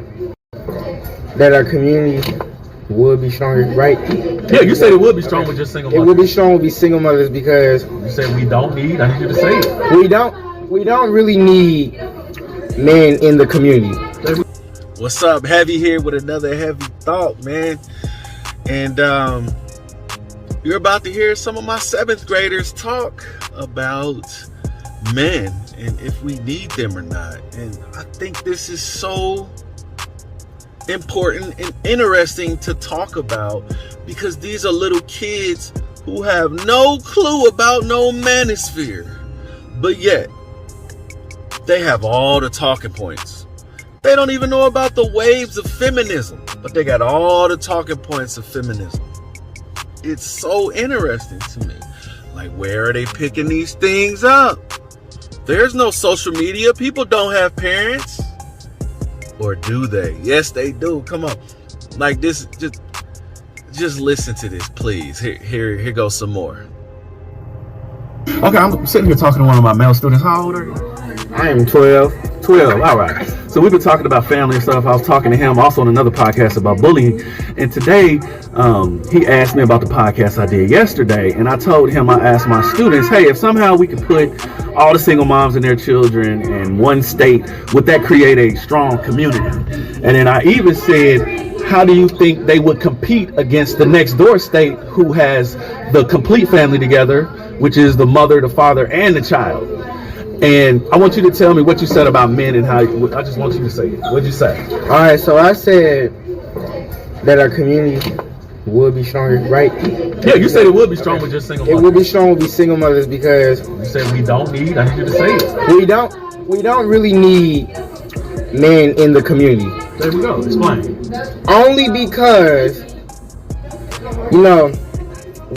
said that our community would be stronger, right? Yeah, you said it would be strong with just single mothers. It would be strong with single mothers because you said we don't need. I need you to say it. We don't really need men in the community. What's up? Heavy here with another heavy thought, man. And you're about to hear some of my 7th graders talk about men and if we need them or not. And I think this is so important and interesting to talk about because these are little kids who have no clue about no manosphere, but yet they have all the talking points. They don't even know about the waves of feminism, but they got all the talking points of feminism. It's so interesting to me. Like, where are they picking these things up? There's no social media. People don't have parents. Or do they? Yes, they do. Come on. Like this, just listen to this, please. Here goes some more. Okay, I'm sitting here talking to one of my male students. How old are you? I am 12. 12, all right. So we've been talking about family and stuff. I was talking to him also on another podcast about bullying. And today, he asked me about the podcast I did yesterday. And I told him, I asked my students, hey, if somehow we could put all the single moms and their children in one state, would that create a strong community? And then I even said, how do you think they would compete against the next door state who has the complete family together, which is the mother, the father, and the child? And I want you to tell me what you said about men and how. I just want you to say it. What'd you say? All right, so I said that our community would be stronger, right? Yeah, you said it would be strong with just single mothers. It would be strong with single mothers because you said we don't need. I need you to say it. We don't really need men in the community. There we go. Explain. Only because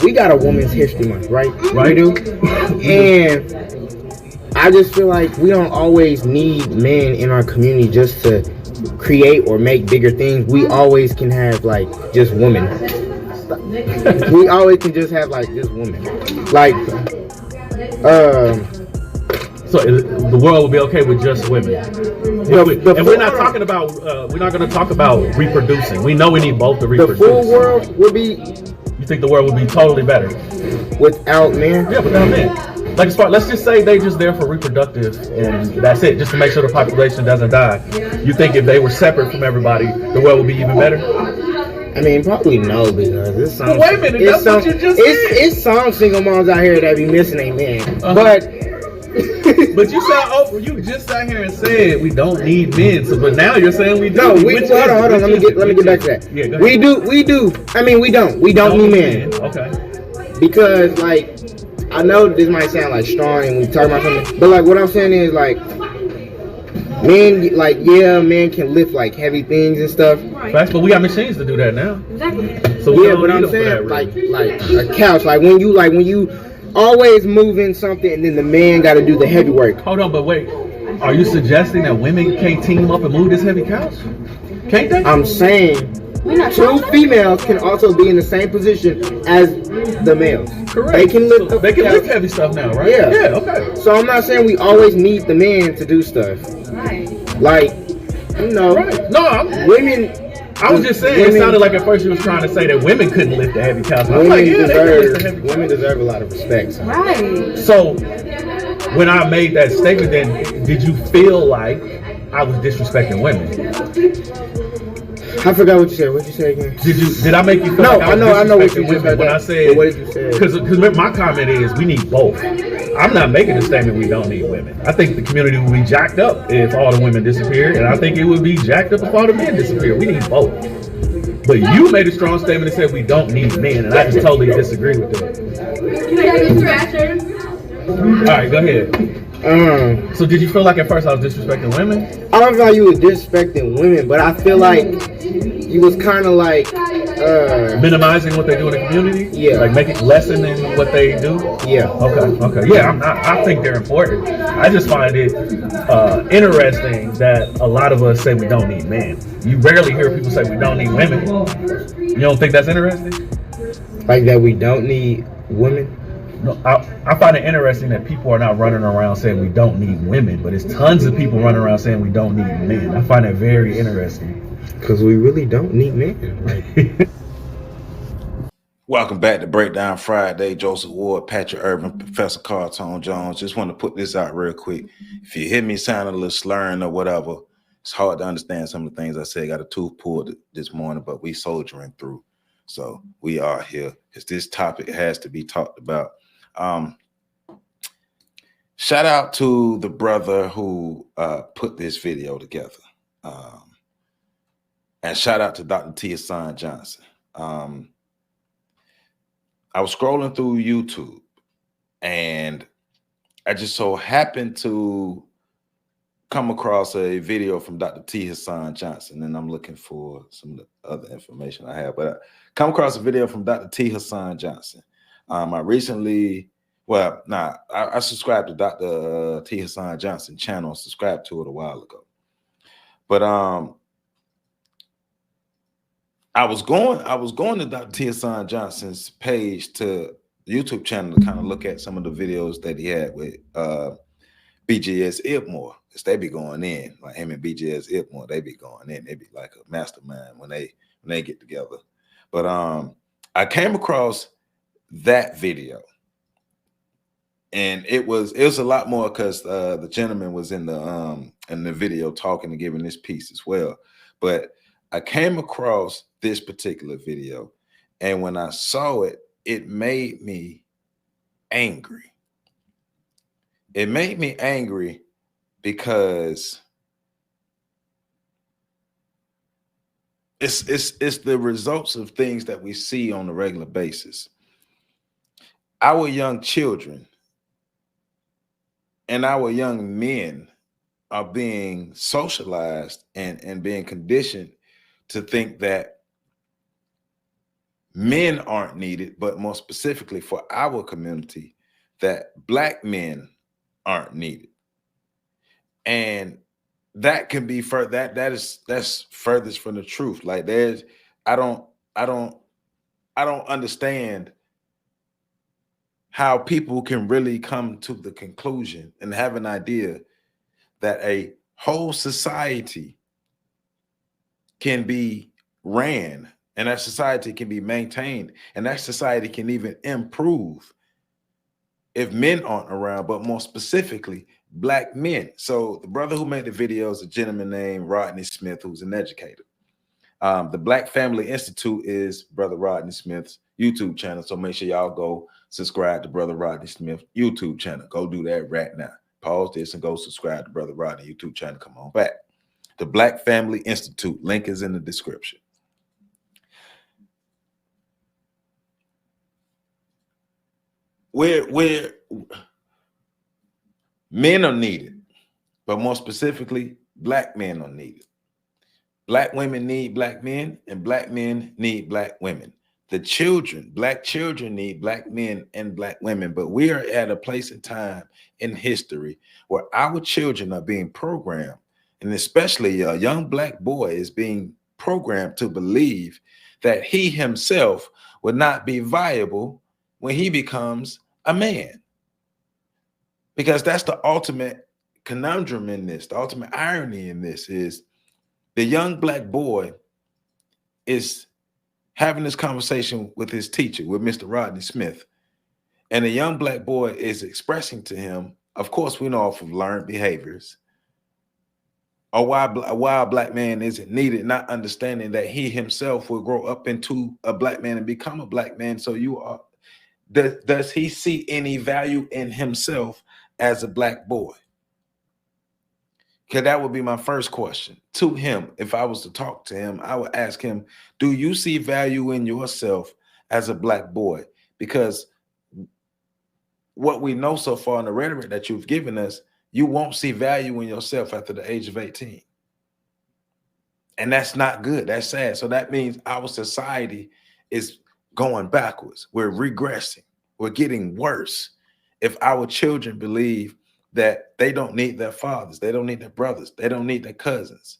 we got a Women's History Month, right? Right. We do. And I just feel like we don't always need men in our community just to create or make bigger things. We always can have like just women. We always can just have like just women. Like, so the world will be okay with just women. And we're not talking about. We're not going to talk about reproducing. We know we need both to reproduce. The full world would be. You think the world would be totally better without men? Yeah, without men. Like, let's just say they just there for reproductive, and that's it, just to make sure the population doesn't die. You think if they were separate from everybody, the world would be even better? I mean, probably no, because it's some. Wait a minute, that's what you just said. It's some single moms out here that be missing a man, but you just sat here and said we don't need men. So, but now you're saying we do. No, hold on. Let me get back to that. Yeah, go ahead. We do. I mean, we don't need men. Okay. Because like. I know this might sound like strong and we talk about something, but like what I'm saying is like men, like men can lift like heavy things and stuff. Facts, but we got machines to do that now. Exactly. So yeah, but I'm saying like a couch, like when you always moving something and then the man got to do the heavy work. Hold on, but wait, are you suggesting that women can't team up and move this heavy couch? Can't they? I'm saying. 2 females can also be in the same position as the males. Correct. They can lift heavy stuff now, right? Yeah. Yeah. Okay. So I'm not saying we always need the man to do stuff. Right. Like, Right. No, women. I was just saying. It sounded like at first you was trying to say that women couldn't lift the heavy couch. Women deserve a lot of respect. So. Right. So when I made that statement, then did you feel like I was disrespecting women? I forgot what you said. What did you say again? Did I make you feel like I know what you said when I said? What did you say? Because my comment is we need both. I'm not making a statement we don't need women. I think the community would be jacked up if all the women disappeared, and I think it would be jacked up if all the men disappeared. We need both. But you made a strong statement and said we don't need men, and I just totally disagree with that. Can I get your answer? All right, go ahead. So did you feel like at first I was disrespecting women? I don't feel like you were disrespecting women, but I feel like you was kind of like minimizing what they do in the community. Yeah, like making lessening what they do. Yeah. Okay. Yeah, I think they're important. I just find it interesting that a lot of us say we don't need men. You rarely hear people say we don't need women. You don't think that's interesting? Like that we don't need women? No, I find it interesting that people are not running around saying we don't need women, but it's tons of people running around saying we don't need men. I find that very interesting. Because we really don't need men. Like, Welcome back to Breakdown Friday. Joseph Ward, Patrick Irvin, Professor Carlton Jones. Just want to put this out real quick. If you hear me sound a little slurring or whatever, it's hard to understand some of the things I said. Got a tooth pulled this morning, but we soldiering through. So we are here because this topic has to be talked about. Shout out to the brother who put this video together. And shout out to Dr. T. Hassan Johnson. I was scrolling through YouTube and I just so happened to come across a video from Dr. T. Hassan Johnson, and I'm looking for some other information I have, but I come across a video from Dr. T. Hassan Johnson. I recently, I subscribed to Dr. T. Hassan Johnson channel, subscribed to it a while ago. But I was going to Dr. T. Hassan Johnson's page to YouTube channel to kind of look at some of the videos that he had with BGS Ibmore, because they be going in, like him and BGS Ibmore, they be going in. They be like a mastermind when they get together. But I came across that video, and it was a lot more because the gentleman was in the video talking and giving this piece as well. But I came across this particular video, and when I saw it, it made me angry. It made me angry because it's the results of things that we see on a regular basis. Our young children and our young men are being socialized and being conditioned to think that men aren't needed, but more specifically for our community, that Black men aren't needed. And that can be that's furthest from the truth. Like I don't understand how people can really come to the conclusion and have an idea that a whole society can be ran, and that society can be maintained, and that society can even improve if men aren't around, but more specifically, Black men. So the brother who made the video is a gentleman named Rodney Smith, who's an educator. The Black Family Institute is Brother Rodney Smith's YouTube channel. So make sure y'all go subscribe to Brother Rodney Smith's YouTube channel. Go do that right now. Pause this and go subscribe to Brother Rodney YouTube channel. Come on back. The Black Family Institute. Link is in the description. Where men are needed, but more specifically, Black men are needed. Black women need Black men, and Black men need Black women. The children, Black children need Black men and Black women, but we are at a place in time in history where our children are being programmed, and especially a young Black boy is being programmed to believe that he himself would not be viable when he becomes a man. Because that's the ultimate conundrum in this, the ultimate irony in this is the young Black boy is having this conversation with his teacher, with Mr. Rodney Smith. And the young Black boy is expressing to him, of course, we know off of learned behaviors, or why a Black man isn't needed, not understanding that he himself will grow up into a Black man and become a Black man. So you are, does he see any value in himself as a Black boy? Because that would be my first question to him. If I was to talk to him, I would ask him, do you see value in yourself as a Black boy? Because what we know so far in the rhetoric that you've given us, you won't see value in yourself after the age of 18. And that's not good. That's sad. So that means our society is going backwards. We're regressing. We're getting worse. If our children believe that they don't need their fathers, they don't need their brothers, they don't need their cousins,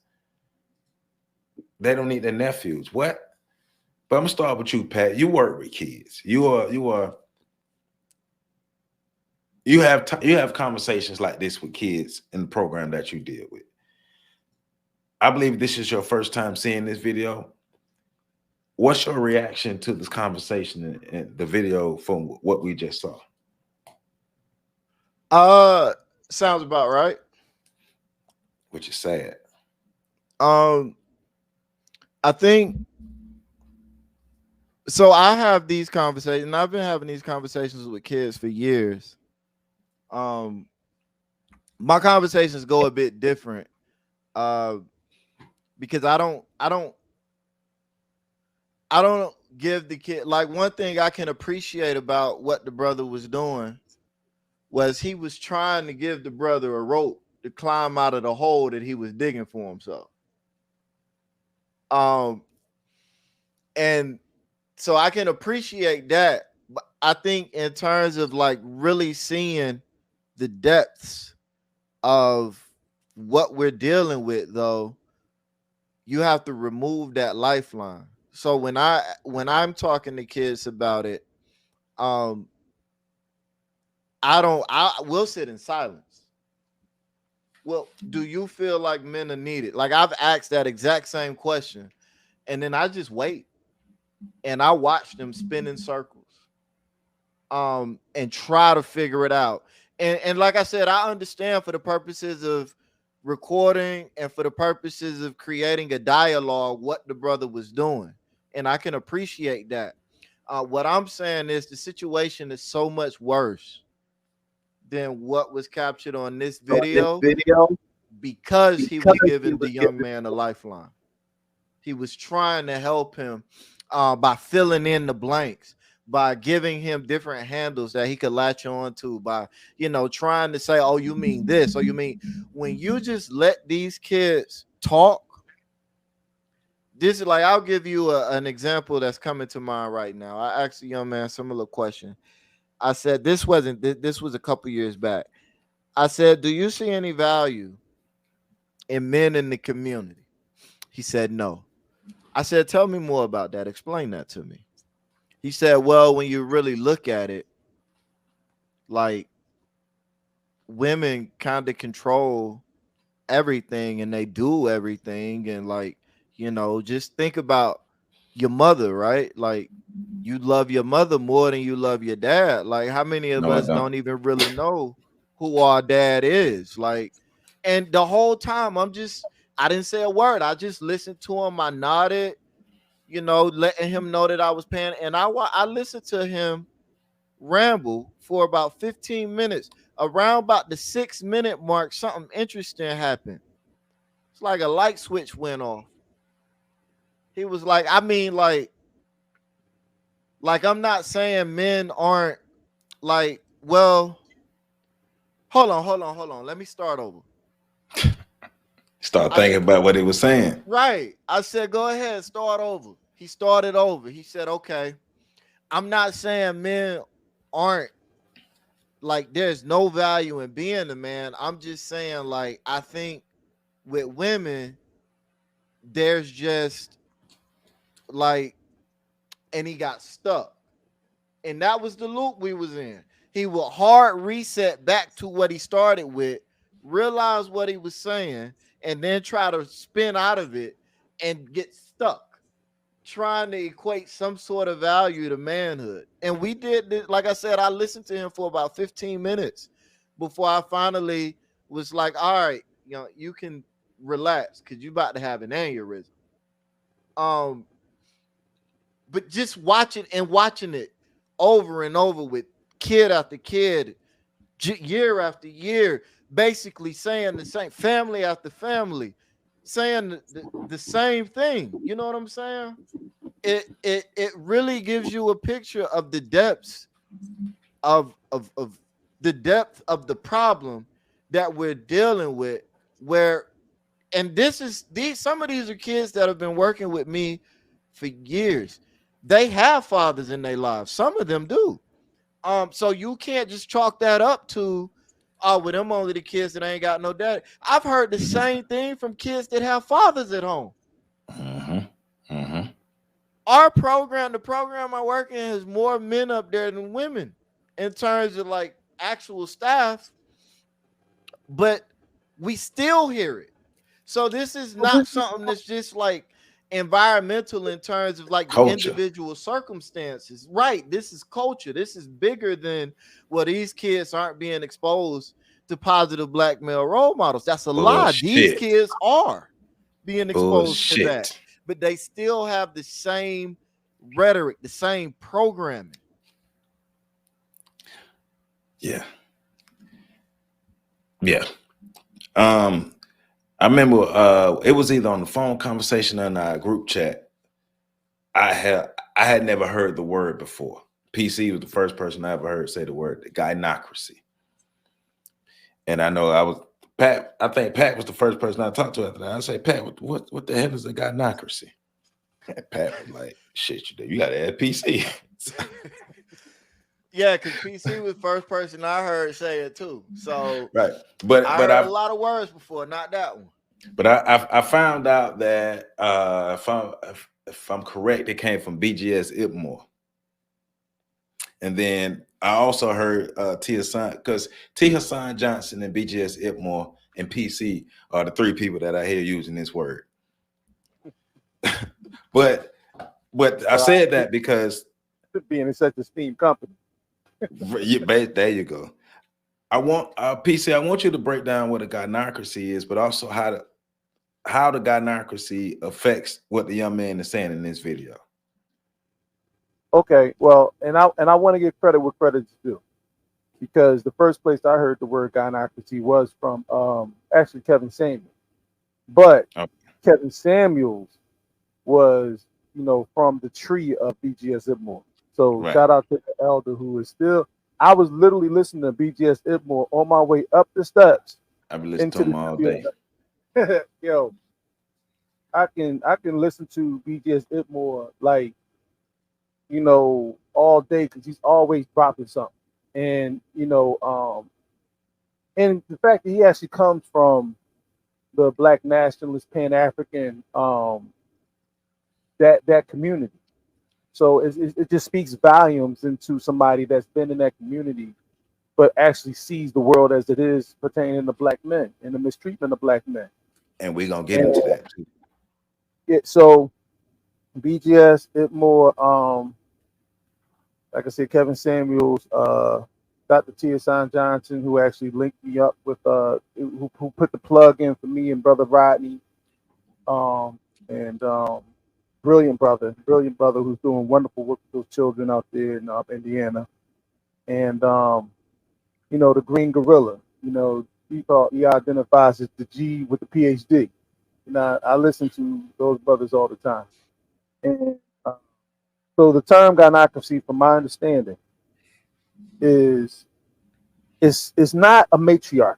they don't need their nephews. What? But I'm gonna start with you, Pat. You work with kids. You are You have conversations like this with kids in the program that you deal with. I believe this is your first time seeing this video. What's your reaction to this conversation and the video from what we just saw? Sounds about right. Which is sad. I think so. I have these conversations. I've been having these conversations with kids for years. My conversations go a bit different. Because I don't give the kid, like, one thing I can appreciate about what the brother was doing was he was trying to give the brother a rope to climb out of the hole that he was digging for himself. And so I can appreciate that. But I think in terms of like really seeing the depths of what we're dealing with, though, you have to remove that lifeline. So when I'm talking to kids about it, I will sit in silence. Well, do you feel like men are needed? Like, I've asked that exact same question, and then I just wait and I watch them spin in circles, and try to figure it out. And like I said, I understand for the purposes of recording and for the purposes of creating a dialogue what the brother was doing, and I can appreciate that. What I'm saying is the situation is so much worse than what was captured on this video, because he was giving the young man a lifeline. He was trying to help him by filling in the blanks, by giving him different handles that he could latch on to, by, trying to say, oh, you mean this, or you mean, when you just let these kids talk. This is like, I'll give you an example that's coming to mind right now. I asked a young man a similar question. I said, this was a couple years back. I said, do you see any value in men in the community? He said, no. I said, tell me more about that. Explain that to me. He said, well, when you really look at it, like, women kind of control everything and they do everything. And like, just think about your mother, right? Like, you love your mother more than you love your dad. Like, how many of us don't even really know who our dad is? Like, and the whole time I didn't say a word. I just listened to him. I nodded, letting him know that I was paying. And I listened to him ramble for about 15 minutes. Around about the 6-minute mark, something interesting happened. It's like a light switch went off. He was like, I mean, like I'm not saying men aren't, like, well, hold on. Let me start over. Start thinking about what he was saying. Right. I said, go ahead, start over. He started over. He said, okay, I'm not saying men aren't, like, there's no value in being a man. I'm just saying, like, I think with women, there's just, like, and he got stuck. And that was the loop we was in. He would hard reset back to what he started with, realize what he was saying, and then try to spin out of it and get stuck, trying to equate some sort of value to manhood. And we did this, like I said, I listened to him for about 15 minutes before I finally was like, all right, you can relax because you're about to have an aneurysm. But just watching it over and over with kid after kid, year after year, basically saying the same, family after family, saying the same thing. You know what I'm saying? It really gives you a picture of the depths of the depth of the problem that we're dealing with. And some of these are kids that have been working with me for years. They have fathers in their lives. Some of them do. So you can't just chalk that up to, with them only the kids that ain't got no daddy. I've heard the same thing from kids that have fathers at home. Our program, the program I work in, has more men up there than women in terms of like actual staff, but we still hear it. So this is not something that's just like environmental in terms of like the Culture. individual circumstances. Right. This is culture. This is bigger than these kids aren't being exposed to positive black male role models. That's a lie. These Bullshit. kids are being exposed to that, Bullshit. but they still have the same rhetoric, the same programming. Yeah. Yeah. I remember it was either on the phone conversation or in our group chat. I had never heard the word before. PC was the first person I ever heard say the word, the gynocracy. And I know I think Pat was the first person I talked to after that. I say, Pat, what the hell is a gynocracy? And Pat was like, shit, you gotta add PC. Yeah, because PC was the first person I heard say it too. So Right. But I heard a lot of words before, not that one. But I found out that if I'm correct, it came from BGS Ipmore. And then I also heard T. Hassan, because T. Hassan Johnson and BGS Ipmore and PC are the three people that I hear using this word. but I said that because being in such a esteemed company. There you go. I want PC. I want you to break down what a gynocracy is, but also how the gynocracy affects what the young man is saying in this video. Okay, well, and I want to give credit where credit's due, because the first place I heard the word gynocracy was from actually Kevin Samuels, but Kevin Samuels was from the tree of BGS Ipmore. So shout out to the elder who is still. I was literally listening to BGS Ipmore on my way up the steps. I've been listening to him all day. Yo, I can listen to BGS Ipmore like all day, because he's always dropping something. And and the fact that he actually comes from the Black nationalist Pan-African that community. So it just speaks volumes into somebody that's been in that community, but actually sees the world as it is pertaining to black men and the mistreatment of black men. And we're gonna get into that too. Yeah. So BGS Ipmore, like I said, Kevin Samuels, Dr. T. Hassan Johnson, who actually linked me up with who put the plug in for me and Brother Rodney, and brilliant brother who's doing wonderful work with those children out there in Indiana. And the Green Gorilla, he identifies as the G with the PhD. I listen to those brothers all the time. And so the term gynocracy, from my understanding, is not a matriarchy.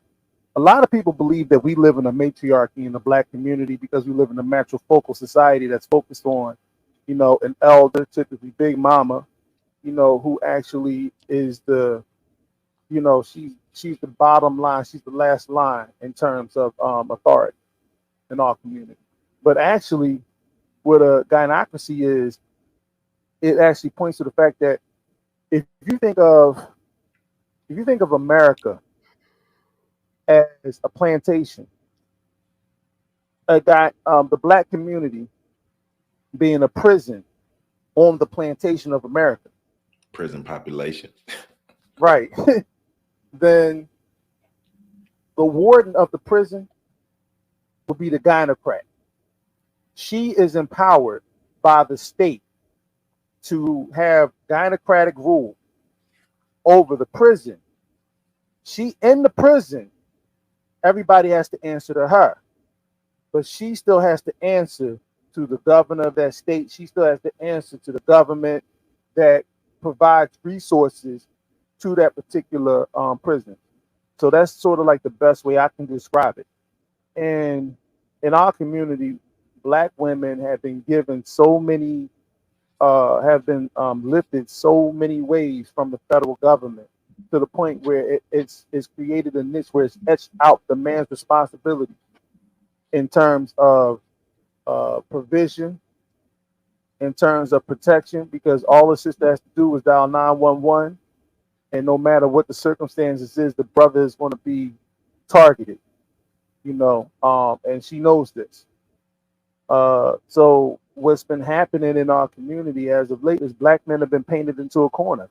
A lot of people believe that we live in a matriarchy in the black community because we live in a matrifocal society that's focused on, an elder, typically Big Mama, who actually is the, she's the bottom line, she's the last line in terms of authority in our community. But actually, what a gynocracy is, it actually points to the fact that if you think of America as a plantation, the black community being a prison on the plantation of America, prison population, right? Then the warden of the prison would be the gynocrat. She is empowered by the state to have gynocratic rule over the prison. She in the prison, everybody has to answer to her, but she still has to answer to the governor of that state. She still has to answer to the government that provides resources to that particular prison. So that's sort of like the best way I can describe it. And in our community, black women have been given so many, lifted so many ways from the federal government, to the point where it's created a niche where it's etched out the man's responsibility in terms of provision, in terms of protection, because all the sister has to do is dial 911 and no matter what the circumstances is, the brother is going to be targeted. And she knows this. So what's been happening in our community as of late is black men have been painted into a corner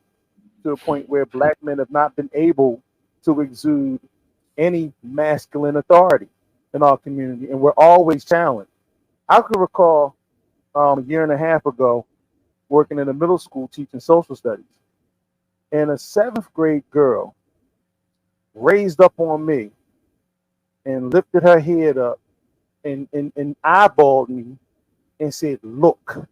to a point where black men have not been able to exude any masculine authority in our community, and we're always challenged. I could recall a year and a half ago working in a middle school teaching social studies, and a seventh grade girl raised up on me and lifted her head up and eyeballed me and said, "Look."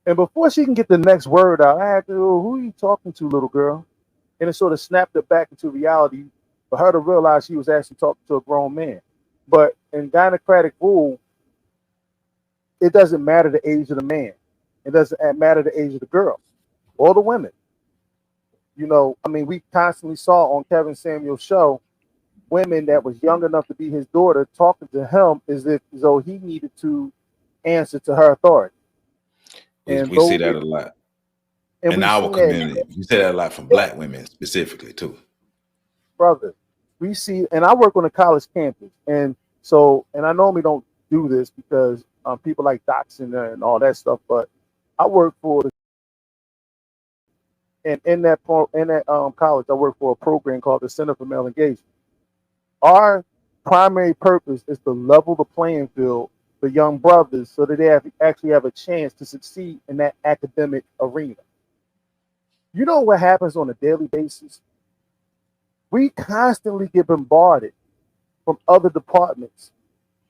And before she can get the next word out, I had to, "Oh, who are you talking to, little girl?" And it sort of snapped her back into reality for her to realize she was actually talking to a grown man. But in gynocratic rule, it doesn't matter the age of the man. It doesn't matter the age of the girl or the women. We constantly saw on Kevin Samuel's show women that was young enough to be his daughter talking to him as though he needed to answer to her authority. We see that a lot in our community. We see that a lot from black women specifically too. Brother, we see, and I work on a college campus, and I normally don't do this because people like doxing and all that stuff, but I work for in that college, I work for a program called the Center for Male Engagement. Our primary purpose is to level the playing field for young brothers so that they actually have a chance to succeed in that academic arena. You know what happens on a daily basis? We constantly get bombarded from other departments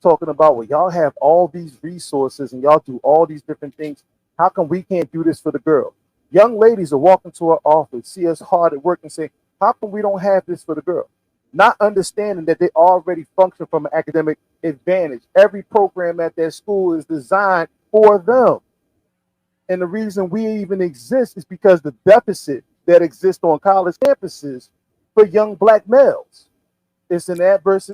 talking about, well, y'all have all these resources and y'all do all these different things. How come we can't do this for the girl? Young ladies are walking to our office, see us hard at work and say, how come we don't have this for the girl? Not understanding that they already function from an academic advantage. Every program at their school is designed for them. And the reason we even exist is because the deficit that exists on college campuses for young black males. It's an adverse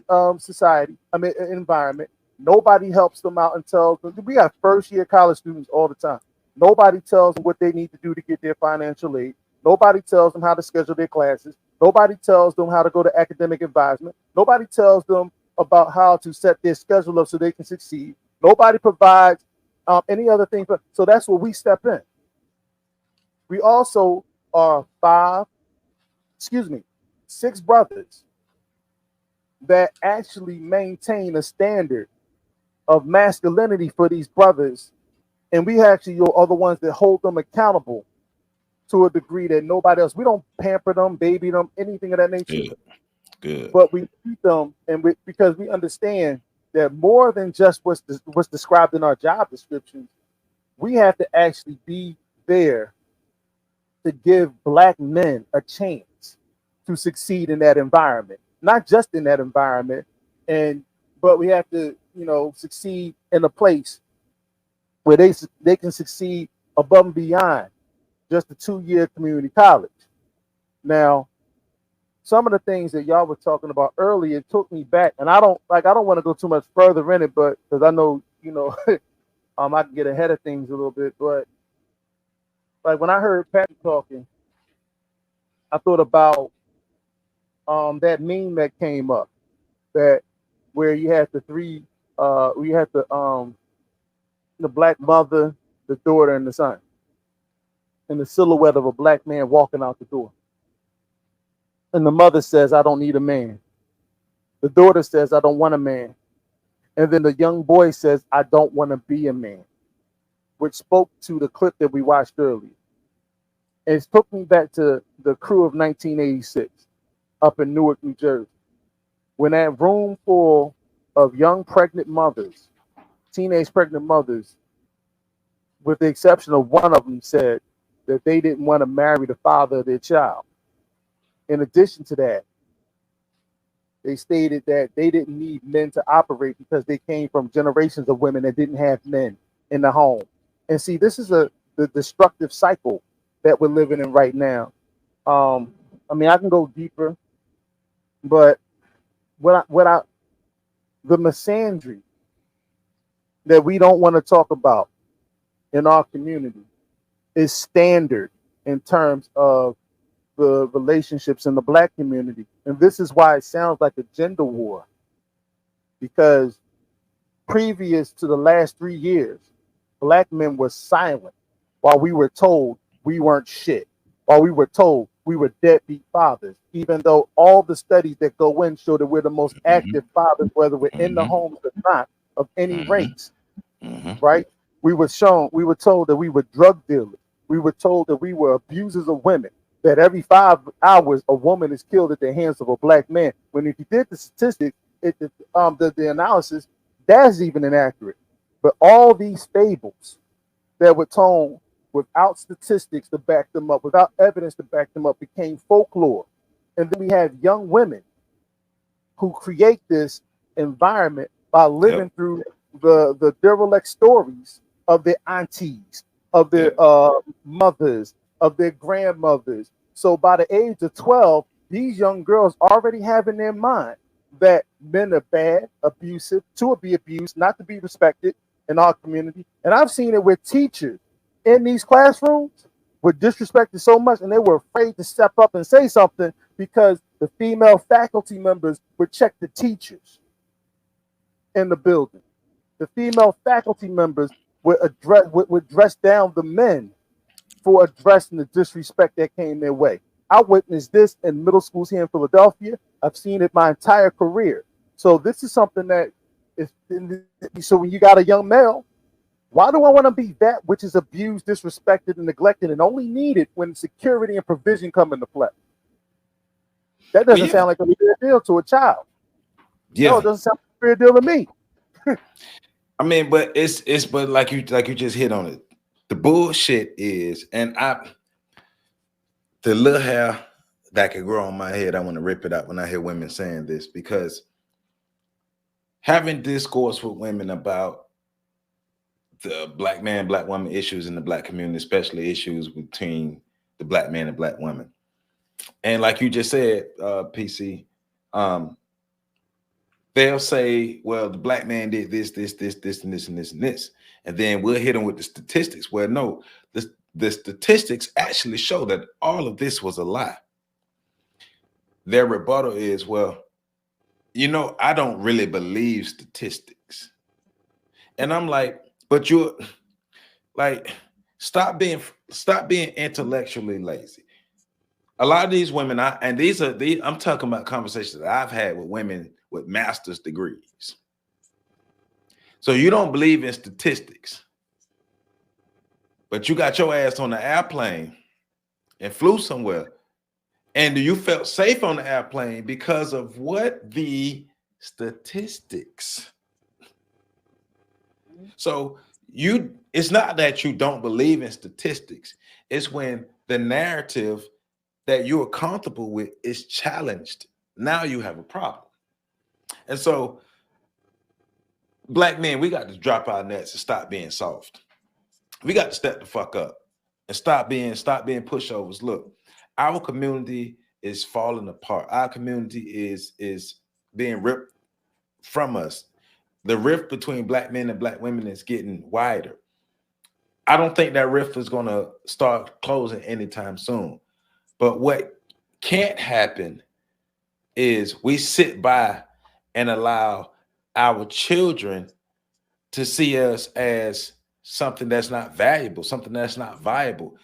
environment. Nobody helps them out and tells them. We got first year college students all the time. Nobody tells them what they need to do to get their financial aid. Nobody tells them how to schedule their classes. Nobody tells them how to go to academic advisement. Nobody tells them about how to set their schedule up so they can succeed. Nobody provides any other thing. So that's where we step in. We also are 6 brothers that actually maintain a standard of masculinity for these brothers. And we actually are the ones that hold them accountable to a degree that nobody else. We don't pamper them, baby them, anything of that nature. Good. But we treat them, because we understand that more than just what's described in our job descriptions, we have to actually be there to give black men a chance to succeed in that environment. Not just in that environment, but we have to, succeed in a place where they can succeed above and beyond just a 2-year community college. Now, some of the things that y'all were talking about earlier took me back, and I don't want to go too much further in it, but because I know, I can get ahead of things a little bit, but like when I heard Patrick talking, I thought about that meme that came up, that where you had the black mother, the daughter, and the son, and the silhouette of a black man walking out the door. And the mother says, "I don't need a man." The daughter says, "I don't want a man." And then the young boy says, "I don't want to be a man," which spoke to the clip that we watched earlier. And it took me back to the crew of 1986 up in Newark, New Jersey, when that room full of young pregnant mothers, teenage pregnant mothers, with the exception of one of them, said that they didn't want to marry the father of their child. In addition to that, they stated that they didn't need men to operate because they came from generations of women that didn't have men in the home. And see, this is the destructive cycle that we're living in right now. I can go deeper, but the misandry that we don't want to talk about in our community is standard in terms of the relationships in the black community. And this is why it sounds like a gender war. Because previous to the last 3 years, black men were silent while we were told we weren't shit, while we were told we were deadbeat fathers, even though all the studies that go in show that we're the most active fathers, whether we're in the homes or not, of any race, right? We were told that we were drug dealers. We were told that we were abusers of women, that every 5 hours a woman is killed at the hands of a black man. When if you did the statistics, the analysis, that's even inaccurate. But all these fables that were told without statistics to back them up, without evidence to back them up, became folklore. And then we have young women who create this environment by living through the derelict stories of their aunties, of their mothers, of their grandmothers. So by the age of 12, these young girls already have in their mind that men are bad, abusive, to be abused, not to be respected in our community. And I've seen it with teachers in these classrooms were disrespected so much, and they were afraid to step up and say something because the female faculty members would check the teachers in the building. The female faculty members would dress down the men for addressing the disrespect that came their way. I witnessed this in middle schools here in Philadelphia. I've seen it my entire career. So this is something that is. So when you got a young male, why do I want to be that which is abused, disrespected, and neglected, and only needed when security and provision come into play? That doesn't sound like a fair deal to a child. No, it doesn't sound like a fair deal to me. I mean, but it's but like you just hit on it. The bullshit is, and the little hair that could grow on my head, I want to rip it out when I hear women saying this, because having discourse with women about the black man, black woman issues in the black community, especially issues between the black man and black woman. And like you just said, PC, they'll say, well, the black man did this, and this, and this, and this. And then we'll hit them with the statistics. Well, no, the statistics actually show that all of this was a lie. Their rebuttal is, well, I don't really believe statistics. And I'm like, but you're like, stop being intellectually lazy. A lot of these women, I'm talking about conversations that I've had with women with master's degrees. So you don't believe in statistics, but you got your ass on the airplane and flew somewhere. And you felt safe on the airplane because of what? The statistics. So it's not that you don't believe in statistics. It's when the narrative that you are comfortable with is challenged. Now you have a problem. And so black men, we got to drop our nets and stop being soft. We got to step the fuck up and stop being pushovers. Look, our community is falling apart. Our community is being ripped from us. The rift between black men and black women is getting wider. I don't think that rift is going to start closing anytime soon. But what can't happen is we sit by and allow our children to see us as something that's not valuable, something that's not viable.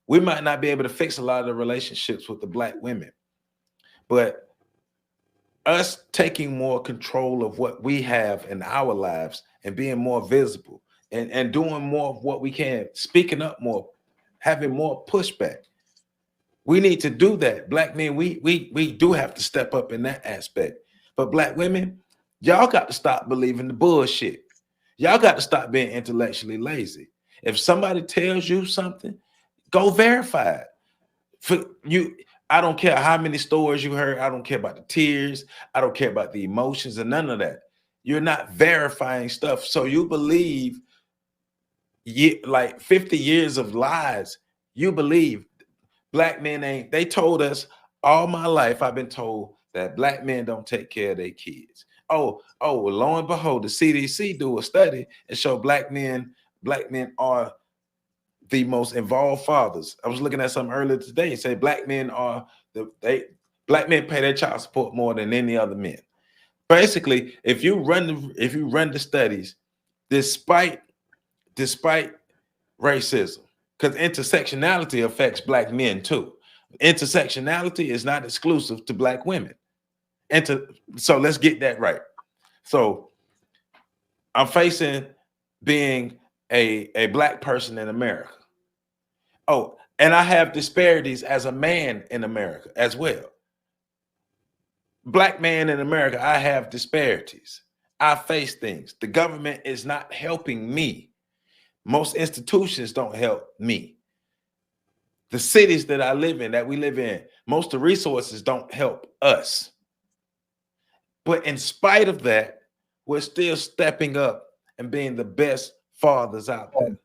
We might not be able to fix a lot of the relationships with the black women, but us taking more control of what we have in our lives and being more visible and doing more of what we can, speaking up more, having more pushback. We need to do that. Black men, we do have to step up in that aspect. But black women, y'all got to stop believing the bullshit. Y'all got to stop being intellectually lazy. If somebody tells you something, go verify it. I don't care how many stories you heard. I don't care about the tears. I don't care about the emotions and none of that. You're not verifying stuff. So you believe like 50 years of lies. You believe black men ain't. They told us all my life, I've been told that black men don't take care of their kids. Well, lo and behold, the CDC do a study and show black men are the most involved fathers. I was looking at something earlier today. It said black men black men pay their child support more than any other men. Basically, if you run the studies, despite racism, because intersectionality affects black men too. Intersectionality is not exclusive to black women. So let's get that right. So I'm facing being a black person in America. Oh, and I have disparities as a man in America as well. Black man in America, I have disparities. I face things. The government is not helping me. Most institutions don't help me. The cities that I live in, that we live in, most of the resources don't help us. But in spite of that, we're still stepping up and being the best fathers out there.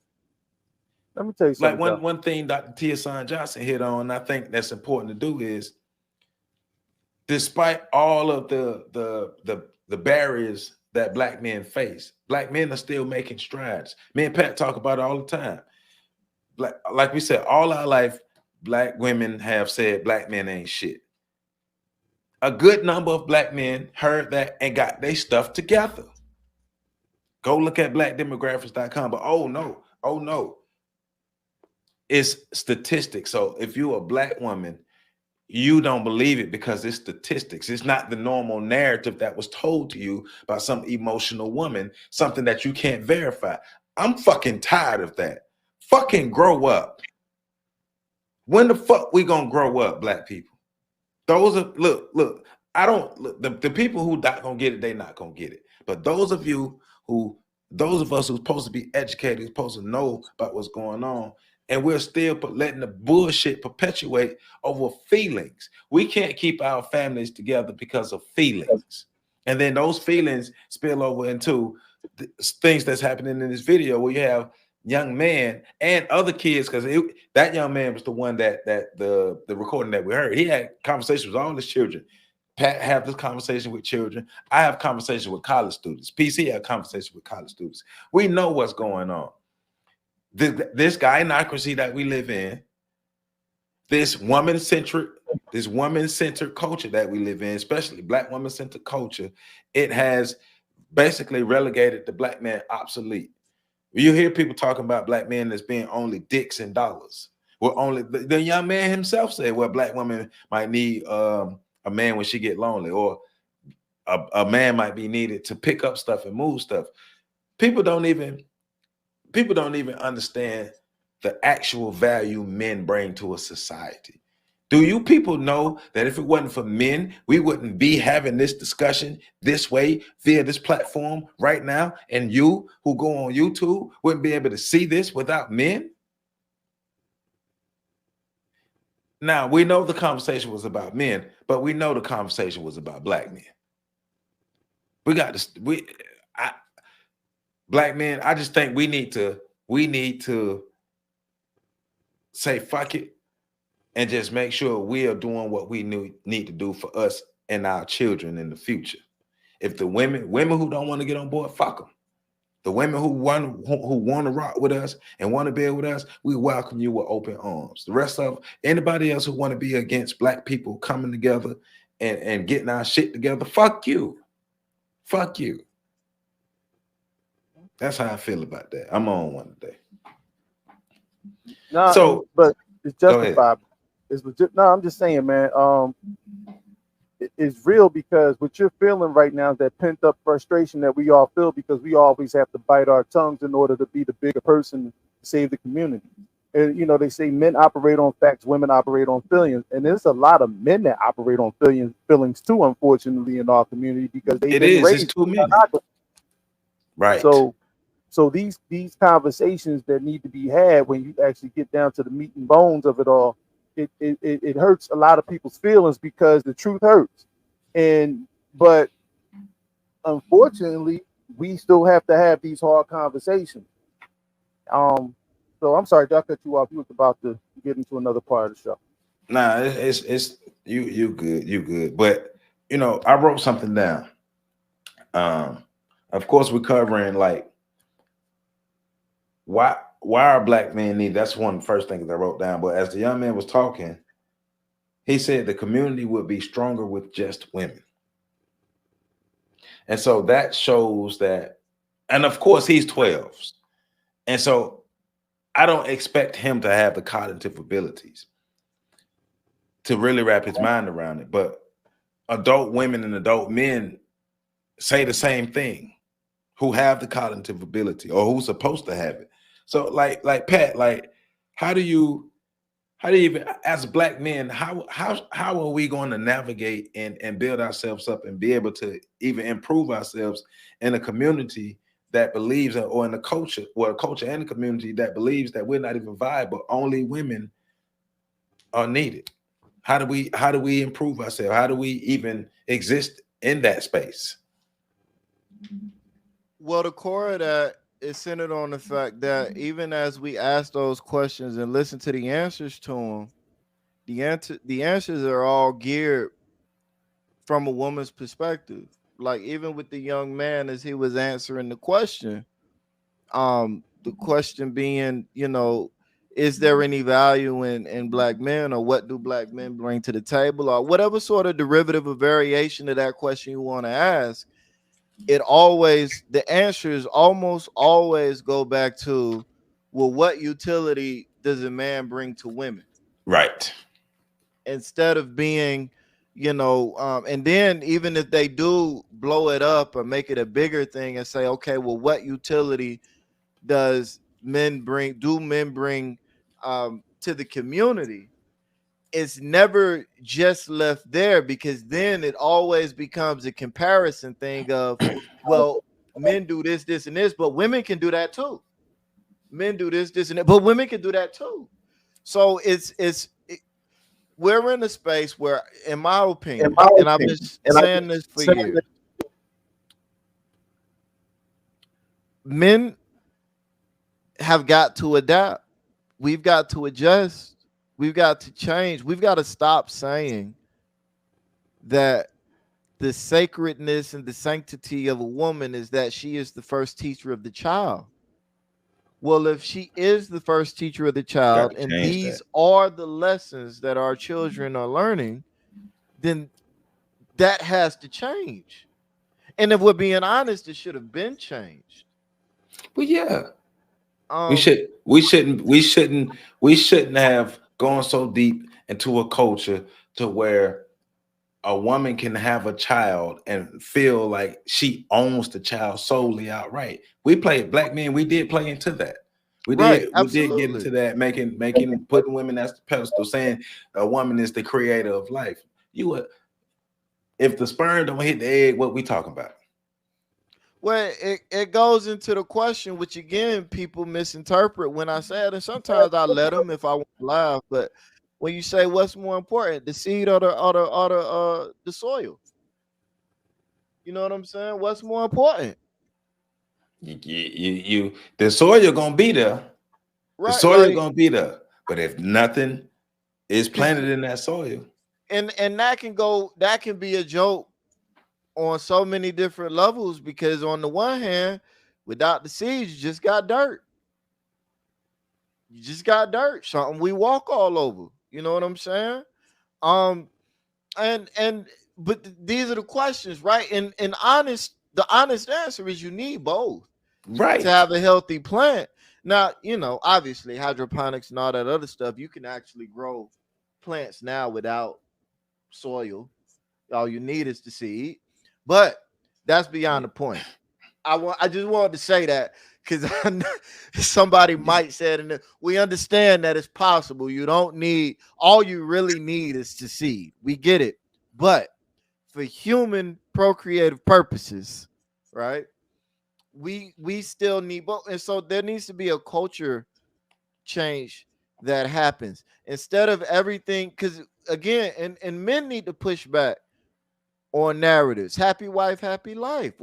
Let me tell you something. Like one thing Dr. Tia Johnson hit on, and I think that's important to do is, despite all of the barriers that black men face, black men are still making strides. Me and Pat talk about it all the time. Like we said, all our life, black women have said black men ain't shit. A good number of black men heard that and got their stuff together. Go look at blackdemographics.com. But oh no. It's statistics. So if you're a black woman, you don't believe it because it's statistics. It's not the normal narrative that was told to you by some emotional woman, something that you can't verify. I'm fucking tired of that. Fucking grow up. When the fuck we gonna grow up, black people? Those are look. I don't look, the people who not gonna get it, they not gonna get it. But those of us who's supposed to be educated, who's supposed to know about what's going on, and we're still letting the bullshit perpetuate over feelings. We can't keep our families together because of feelings. And then those feelings spill over into things that's happening in this video where you have young man and other kids, because that young man was the one that the recording that we heard. He had conversations with all his children. Pat have this conversation with children. I have conversations with college students. PC have conversations with college students. We know what's going on. This gynocracy that we live in, this woman-centered culture that we live in, especially black woman-centered culture, it has basically relegated the black man obsolete. You hear people talking about black men as being only dicks and dollars. Well, only the young man himself said, well, black women might need a man when she get lonely, or a man might be needed to pick up stuff and move stuff. People don't even understand the actual value men bring to a society. Do you people know that if it wasn't for men, we wouldn't be having this discussion this way via this platform right now? And you who go on YouTube wouldn't be able to see this without men? Now, we know the conversation was about men, but we know the conversation was about black men. Black men, I just think we need to say fuck it and just make sure we are doing what we need to do for us and our children in the future. If the women who don't want to get on board, fuck them. The women who want to rock with us and want to be with us, we welcome you with open arms. The rest of anybody else who want to be against black people coming together and getting our shit together, fuck you. Fuck you. That's how I feel about that. I'm on one today. No, but it's justified. It's legit. No, I'm just saying, man. It's real, because what you're feeling right now is that pent up frustration that we all feel because we always have to bite our tongues in order to be the bigger person to save the community. And you know, they say men operate on facts, women operate on feelings, and there's a lot of men that operate on feelings too, unfortunately, in our community, because it's too many. Right. So these conversations that need to be had when you actually get down to the meat and bones of it all, it hurts a lot of people's feelings because the truth hurts. But unfortunately, we still have to have these hard conversations. So I'm sorry, I cut you off. You was about to get into another part of the show. Nah, it's you good. But you know, I wrote something down. Of course, we're covering like why are black men needed? That's one of the first things I wrote down. But as the young man was talking, he said the community would be stronger with just women. And so that shows that, and of course he's 12. And so I don't expect him to have the cognitive abilities to really wrap his mind around it. But adult women and adult men say the same thing, who have the cognitive ability or who's supposed to have it. So like Pat, like how do you even, as black men, how are we going to navigate and build ourselves up and be able to even improve ourselves in a community that believes, or in a culture and a community that believes that we're not even viable, only women are needed? How do we improve ourselves? How do we even exist in that space? Well, the core of that is centered on the fact that even as we ask those questions and listen to the answers to them, the answers are all geared from a woman's perspective. Like even with the young man, as he was answering the question being, is there any value in black men, or what do black men bring to the table, or whatever sort of derivative or variation of that question you want to ask, the answers almost always go back to, well, what utility does a man bring to women? Right. Instead of being, and then even if they do blow it up or make it a bigger thing and say, okay, well, what utility does men bring to the community? It's never just left there, because then it always becomes a comparison thing of, well, men do this, this, and this, but women can do that too. Men do this, this, and that, but women can do that too. So we're in a space where, in my opinion, and I've been saying this for years, men have got to adapt. We've got to adjust. We've got to change. We've got to stop saying that the sacredness and the sanctity of a woman is that she is the first teacher of the child. Well, if she is the first teacher of the child, and these are the lessons that our children are learning, then that has to change. And if we're being honest, it should have been changed. Well, yeah. We shouldn't have gone so deep into a culture to where a woman can have a child and feel like she owns the child solely outright. Black men, we did play into that. We did get into that, putting women as the pedestal, saying a woman is the creator of life. If the sperm don't hit the egg, what we talking about? Well, it goes into the question, which again people misinterpret when I say it, and sometimes I let them if I want to laugh. But when you say what's more important, the seed or the soil, you know what I'm saying? What's more important? The soil gonna be there. Right, the soil gonna be there. But if nothing is planted in that soil, and that can be a joke on so many different levels, because on the one hand, without the seeds, you just got dirt. You just got dirt, something we walk all over. You know what I'm saying? But these are the questions, right? And the honest answer is you need both, right, to have a healthy plant. Now, obviously hydroponics and all that other stuff, you can actually grow plants now without soil. All you need is the seed. But that's beyond the point. I just wanted to say that, because somebody might say it, and we understand that it's possible. You don't need, all you really need is the seed. We get it. But for human procreative purposes, right, we still need both. And so there needs to be a culture change that happens. Instead of everything, because again, and men need to push back on narratives. Happy wife, happy life.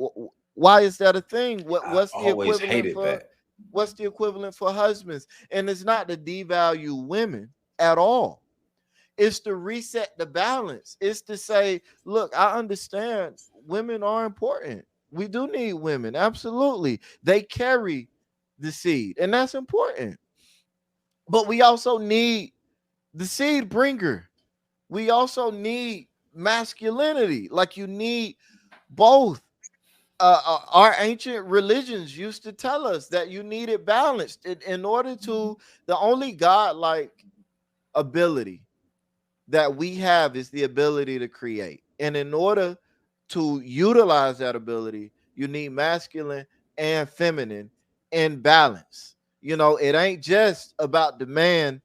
Why is that a thing? What's the equivalent for? What's the equivalent for husbands? And it's not to devalue women at all. It's to reset the balance. It's to say, look, I understand women are important. We do need women. Absolutely. They carry the seed, and that's important. But we also need the seed bringer. We also need masculinity. Like you need both. Our ancient religions used to tell us that you needed balance in order to. The only godlike ability that we have is the ability to create, and in order to utilize that ability, you need masculine and feminine in balance. You know, it ain't just about the man.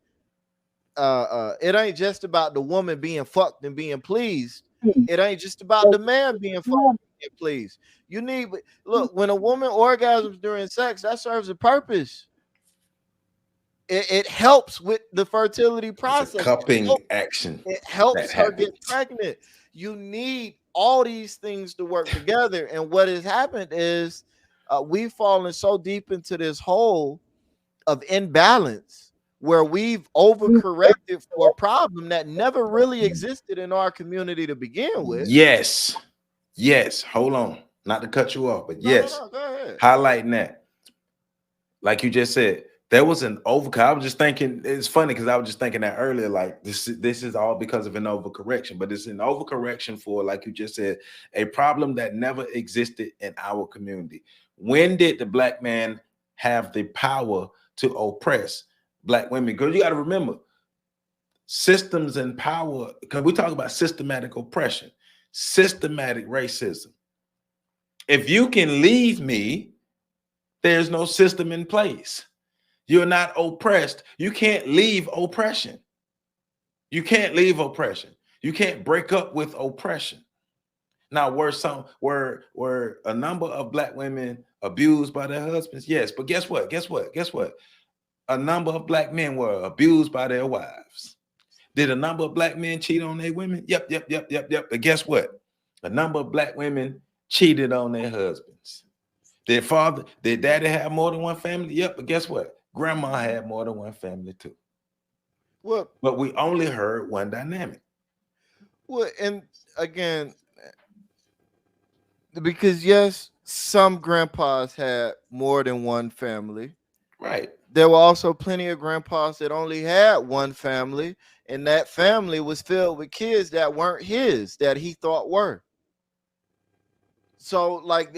It ain't just about the woman being fucked and being pleased. It ain't just about the man being fucked and being pleased. You need, look, when a woman orgasms during sex, that serves a purpose. It helps with the fertility process. Cupping action. It helps that her get happens. pregnant. You need all these things to work together. And what has happened is we've fallen so deep into this hole of imbalance where we've overcorrected for a problem that never really existed in our community to begin with. Yes. Hold on. Not to cut you off, but yes. No, go ahead. Highlighting that. Like you just said, there was an I was just thinking, it's funny because I was just thinking that earlier, like this is all because of an overcorrection, but it's an overcorrection for, like you just said, a problem that never existed in our community. When did the black man have the power to oppress black women? Because you got to remember, systems and power, because we talk about systematic oppression, systematic racism. If you can leave me, there's no system in place. You're not oppressed. You can't leave oppression. You can't leave oppression. You can't break up with oppression. Now, were a number of black women abused by their husbands? Yes, but guess what? A number of black men were abused by their wives. Did a number of black men cheat on their women? Yep. But guess what? A number of black women cheated on their husbands. Did daddy have more than one family? Yep, but guess what? Grandma had more than one family too. Well, but we only heard one dynamic. Well, and again, because yes, some grandpas had more than one family. Right. There were also plenty of grandpas that only had one family, and that family was filled with kids that weren't his, that he thought were. So like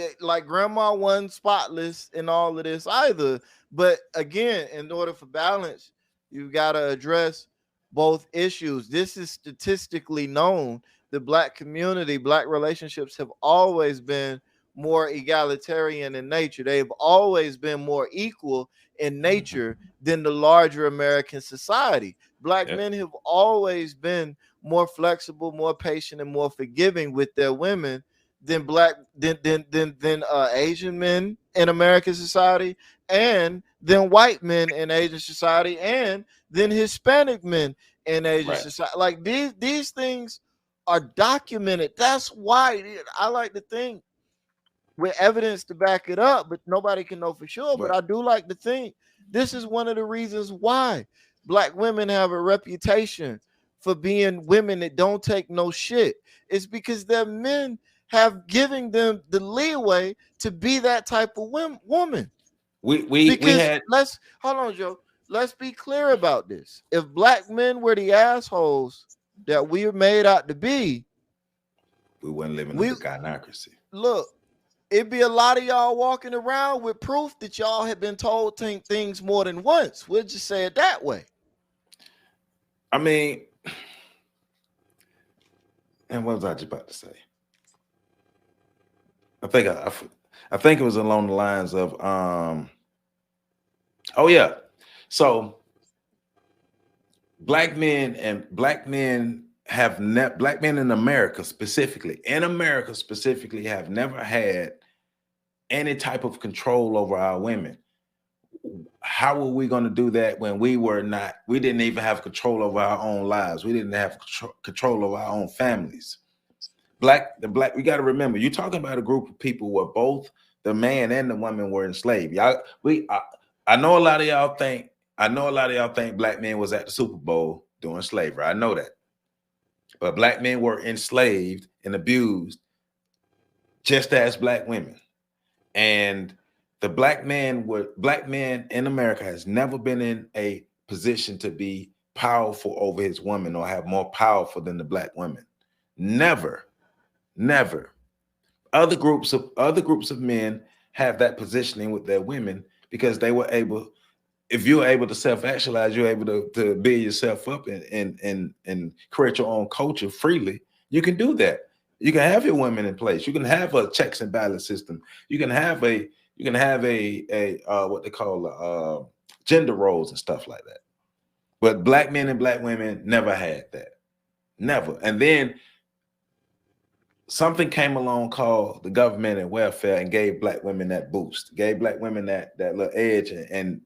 grandma wasn't spotless in all of this either. But again, in order for balance, you've got to address both issues. This is statistically known. The black community, black relationships have always been more egalitarian in nature. They've always been more equal in nature than the larger American society. Black men have always been more flexible, more patient, and more forgiving with their women than Asian men in American society, and than white men in Asian society, and than Hispanic men in Asian society. Like these things are documented. That's why I like to think with evidence to back it up, but nobody can know for sure. But I do like to think this is one of the reasons why black women have a reputation for being women that don't take no shit. It's because their men have given them the leeway to be that type of woman. Let's hold on, Joe. Let's be clear about this. If black men were the assholes that we were made out to be, we wouldn't live in the gynocracy. Look, it'd be a lot of y'all walking around with proof that y'all have been told things more than once. We'll just say it that way. I mean, and what was I just about to say? I think it was along the lines of so black men in America specifically have never had any type of control over our women. How were we going to do that when we didn't even have control over our own lives? We didn't have control over our own families. We got to remember, you're talking about a group of people where both the man and the woman were enslaved. I know a lot of y'all think black men was at the Super Bowl doing slavery. I know that. But black men were enslaved and abused just as black women. And black man in America has never been in a position to be powerful over his woman or have more powerful than the black women. Never, never. Other groups of men have that positioning with their women because they were able. If you're able to self-actualize, you're able to build yourself up and create your own culture freely. You can do that. You can have your women in place. You can have a checks and balance system. You can have a what they call gender roles and stuff like that. But black men and black women never had that. Never. And then something came along called the government and welfare and gave black women that boost, gave black women that little edge. And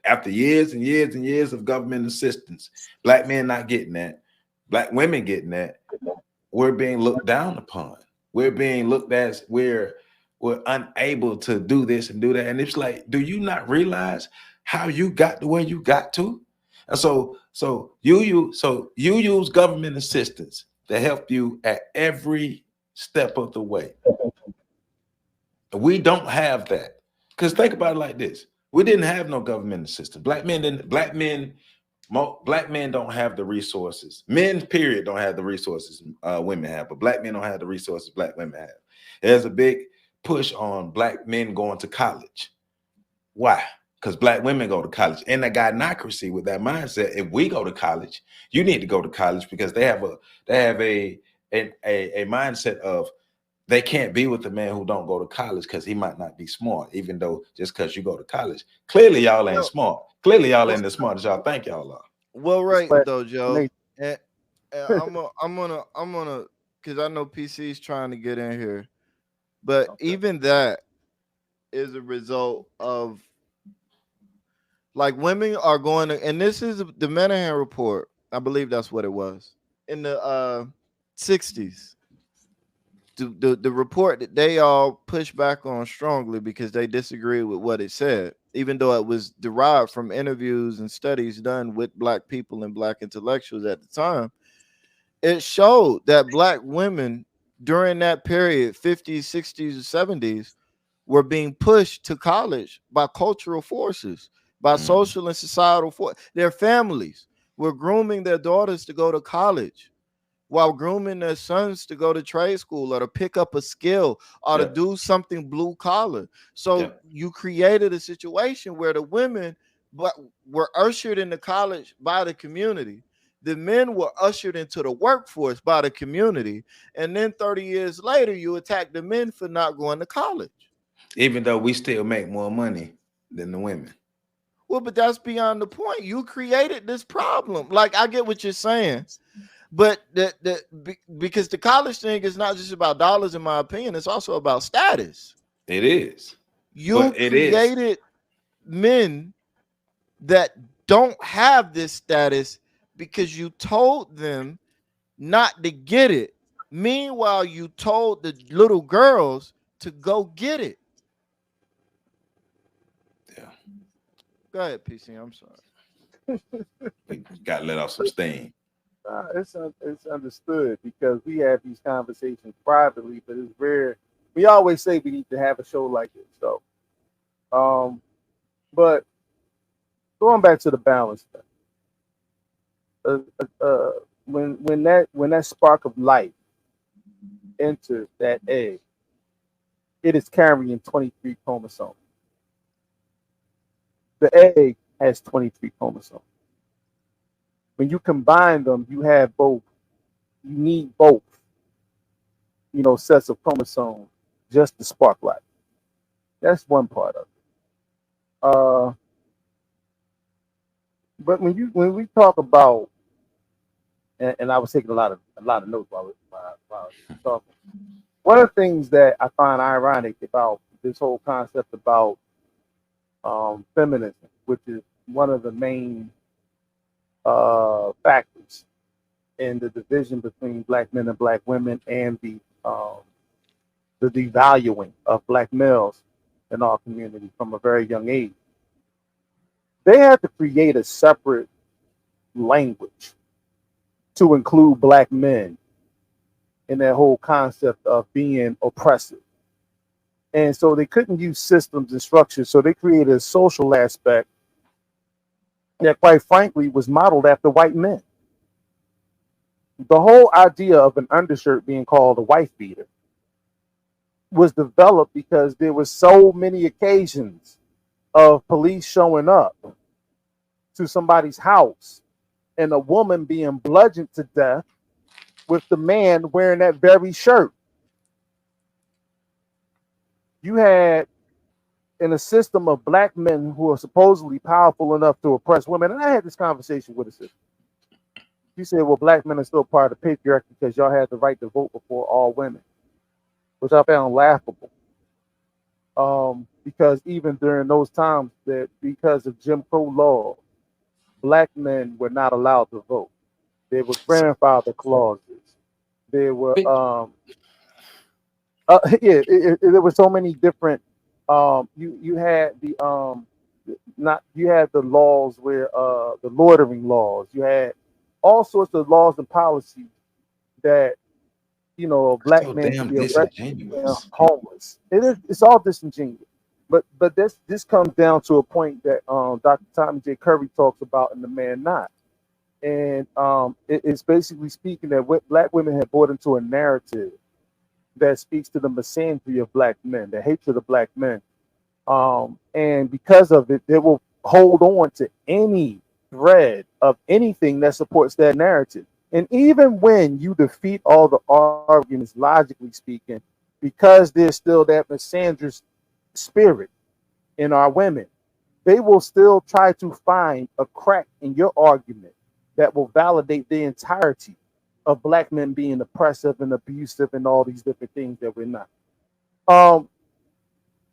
after years and years and years of government assistance, black men not getting that, black women getting that, we're being looked down upon. We're being looked at as we're unable to do this and do that. And it's like, do you not realize how you got to where you got to? And so you use government assistance to help you at every step of the way. We don't have that. Because think about it like this. We didn't have no government assistance. Black men don't have the resources. Men, period, don't have the resources women have, but black men don't have the resources black women have. There's a big push on black men going to college. Why? Because black women go to college. And the gynocracy with that mindset, if we go to college, you need to go to college because they have a mindset of they can't be with a man who don't go to college because he might not be smart, even though just because you go to college. Clearly, y'all ain't smart. Clearly, y'all ain't as smart as y'all think y'all are. Well, right though, Joe. And I'm gonna, because I know PC's trying to get in here, but even that is a result of like women are going to, and this is the Menahan report. I believe that's what it was in the 60s. The report that they all pushed back on strongly because they disagreed with what it said, even though it was derived from interviews and studies done with black people and black intellectuals at the time. It showed that black women during that period, 50s, 60s, and 70s, were being pushed to college by cultural forces, by social and societal forces. Their families were grooming their daughters to go to college, while grooming their sons to go to trade school or to pick up a skill or to do something blue collar. So you created a situation where the women were ushered into college by the community. The men were ushered into the workforce by the community. And then 30 years later, you attack the men for not going to college. Even though we still make more money than the women. Well, but that's beyond the point. You created this problem. Like, I get what you're saying. But because the college thing is not just about dollars, in my opinion, it's also about status. It is. You created men that don't have this status because you told them not to get it. Meanwhile, you told the little girls to go get it. Yeah. Go ahead, PC. I'm sorry. We got to let off some steam. It's understood because we have these conversations privately, but it's rare. We always say we need to have a show like this. So, but going back to the balance thing, when that spark of life enters that egg, it is carrying 23 chromosomes. The egg has 23 chromosomes. When you combine them, you have both. You need both, sets of chromosomes just to spark life. That's one part of it. But when we talk about, and I was taking a lot of notes while I was talking. One of the things that I find ironic about this whole concept about feminism, which is one of the main factors in the division between black men and black women and the devaluing of black males in our community from a very young age. They had to create a separate language to include black men in that whole concept of being oppressive And so they couldn't use systems and structures. So they created a social aspect that, quite frankly, was modeled after white men. The whole idea of an undershirt being called a wife beater was developed because there were so many occasions of police showing up to somebody's house and a woman being bludgeoned to death with the man wearing that very shirt. You had in a system of black men who are supposedly powerful enough to oppress women, and I had this conversation with a sister. She said, well, black men are still part of the patriarchy because y'all had the right to vote before all women, which I found laughable. Because even during those times, that because of Jim Crow law, black men were not allowed to vote. There were grandfather clauses. There were there were so many different. You had the you had the laws where the loitering laws. You had all sorts of laws and policies that a black So man damn could be arrested, disingenuous. homeless. It's all disingenuous. But this comes down to a point that Dr. Tommy J. Curry talks about in The Man Not. And it's basically speaking that black women have bought into a narrative that speaks to the misandry of black men, the hatred of black men. And because of it, they will hold on to any thread of anything that supports that narrative. And even when you defeat all the arguments, logically speaking, because there's still that misandrous spirit in our women, they will still try to find a crack in your argument that will validate the entirety of black men being oppressive and abusive and all these different things that we're not.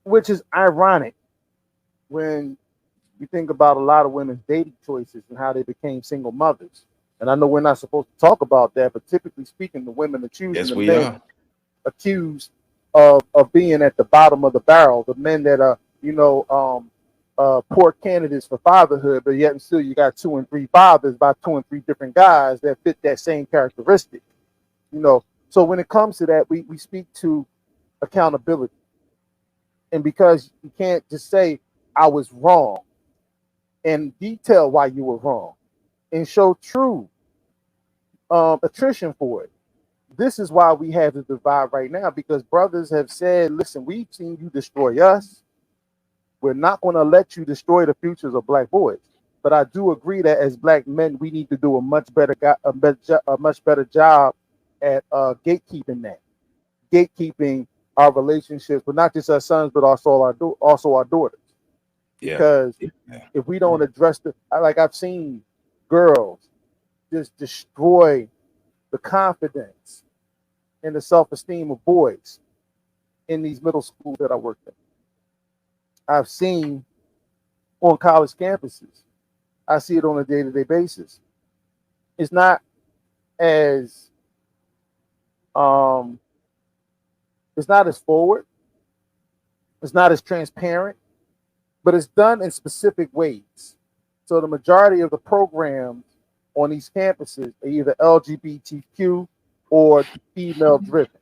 Which is ironic when you think about a lot of women's dating choices and how they became single mothers. And I know we're not supposed to talk about that, but typically speaking, the women are choosing Yes, the we men are. accused of being at the bottom of the barrel, the men that are, poor candidates for fatherhood, but yet and still you got 2 and 3 fathers by 2 and 3 different guys that fit that same characteristic. So when it comes to that, we speak to accountability. And because you can't just say I was wrong and detail why you were wrong and show true attrition for it. This is why we have the divide right now, because brothers have said, listen, we've seen you destroy us. We're not going to let you destroy the futures of black boys. But I do agree that as black men, we need to do a much better job at gatekeeping our relationships, but not just our sons, but also our daughters. Because if we don't address I've seen girls just destroy the confidence and the self-esteem of boys in these middle schools that I worked in. I've seen on college campuses. I see it on a day-to-day basis. It's not as forward. It's not as transparent, but it's done in specific ways. So the majority of the programs on these campuses are either LGBTQ or female driven.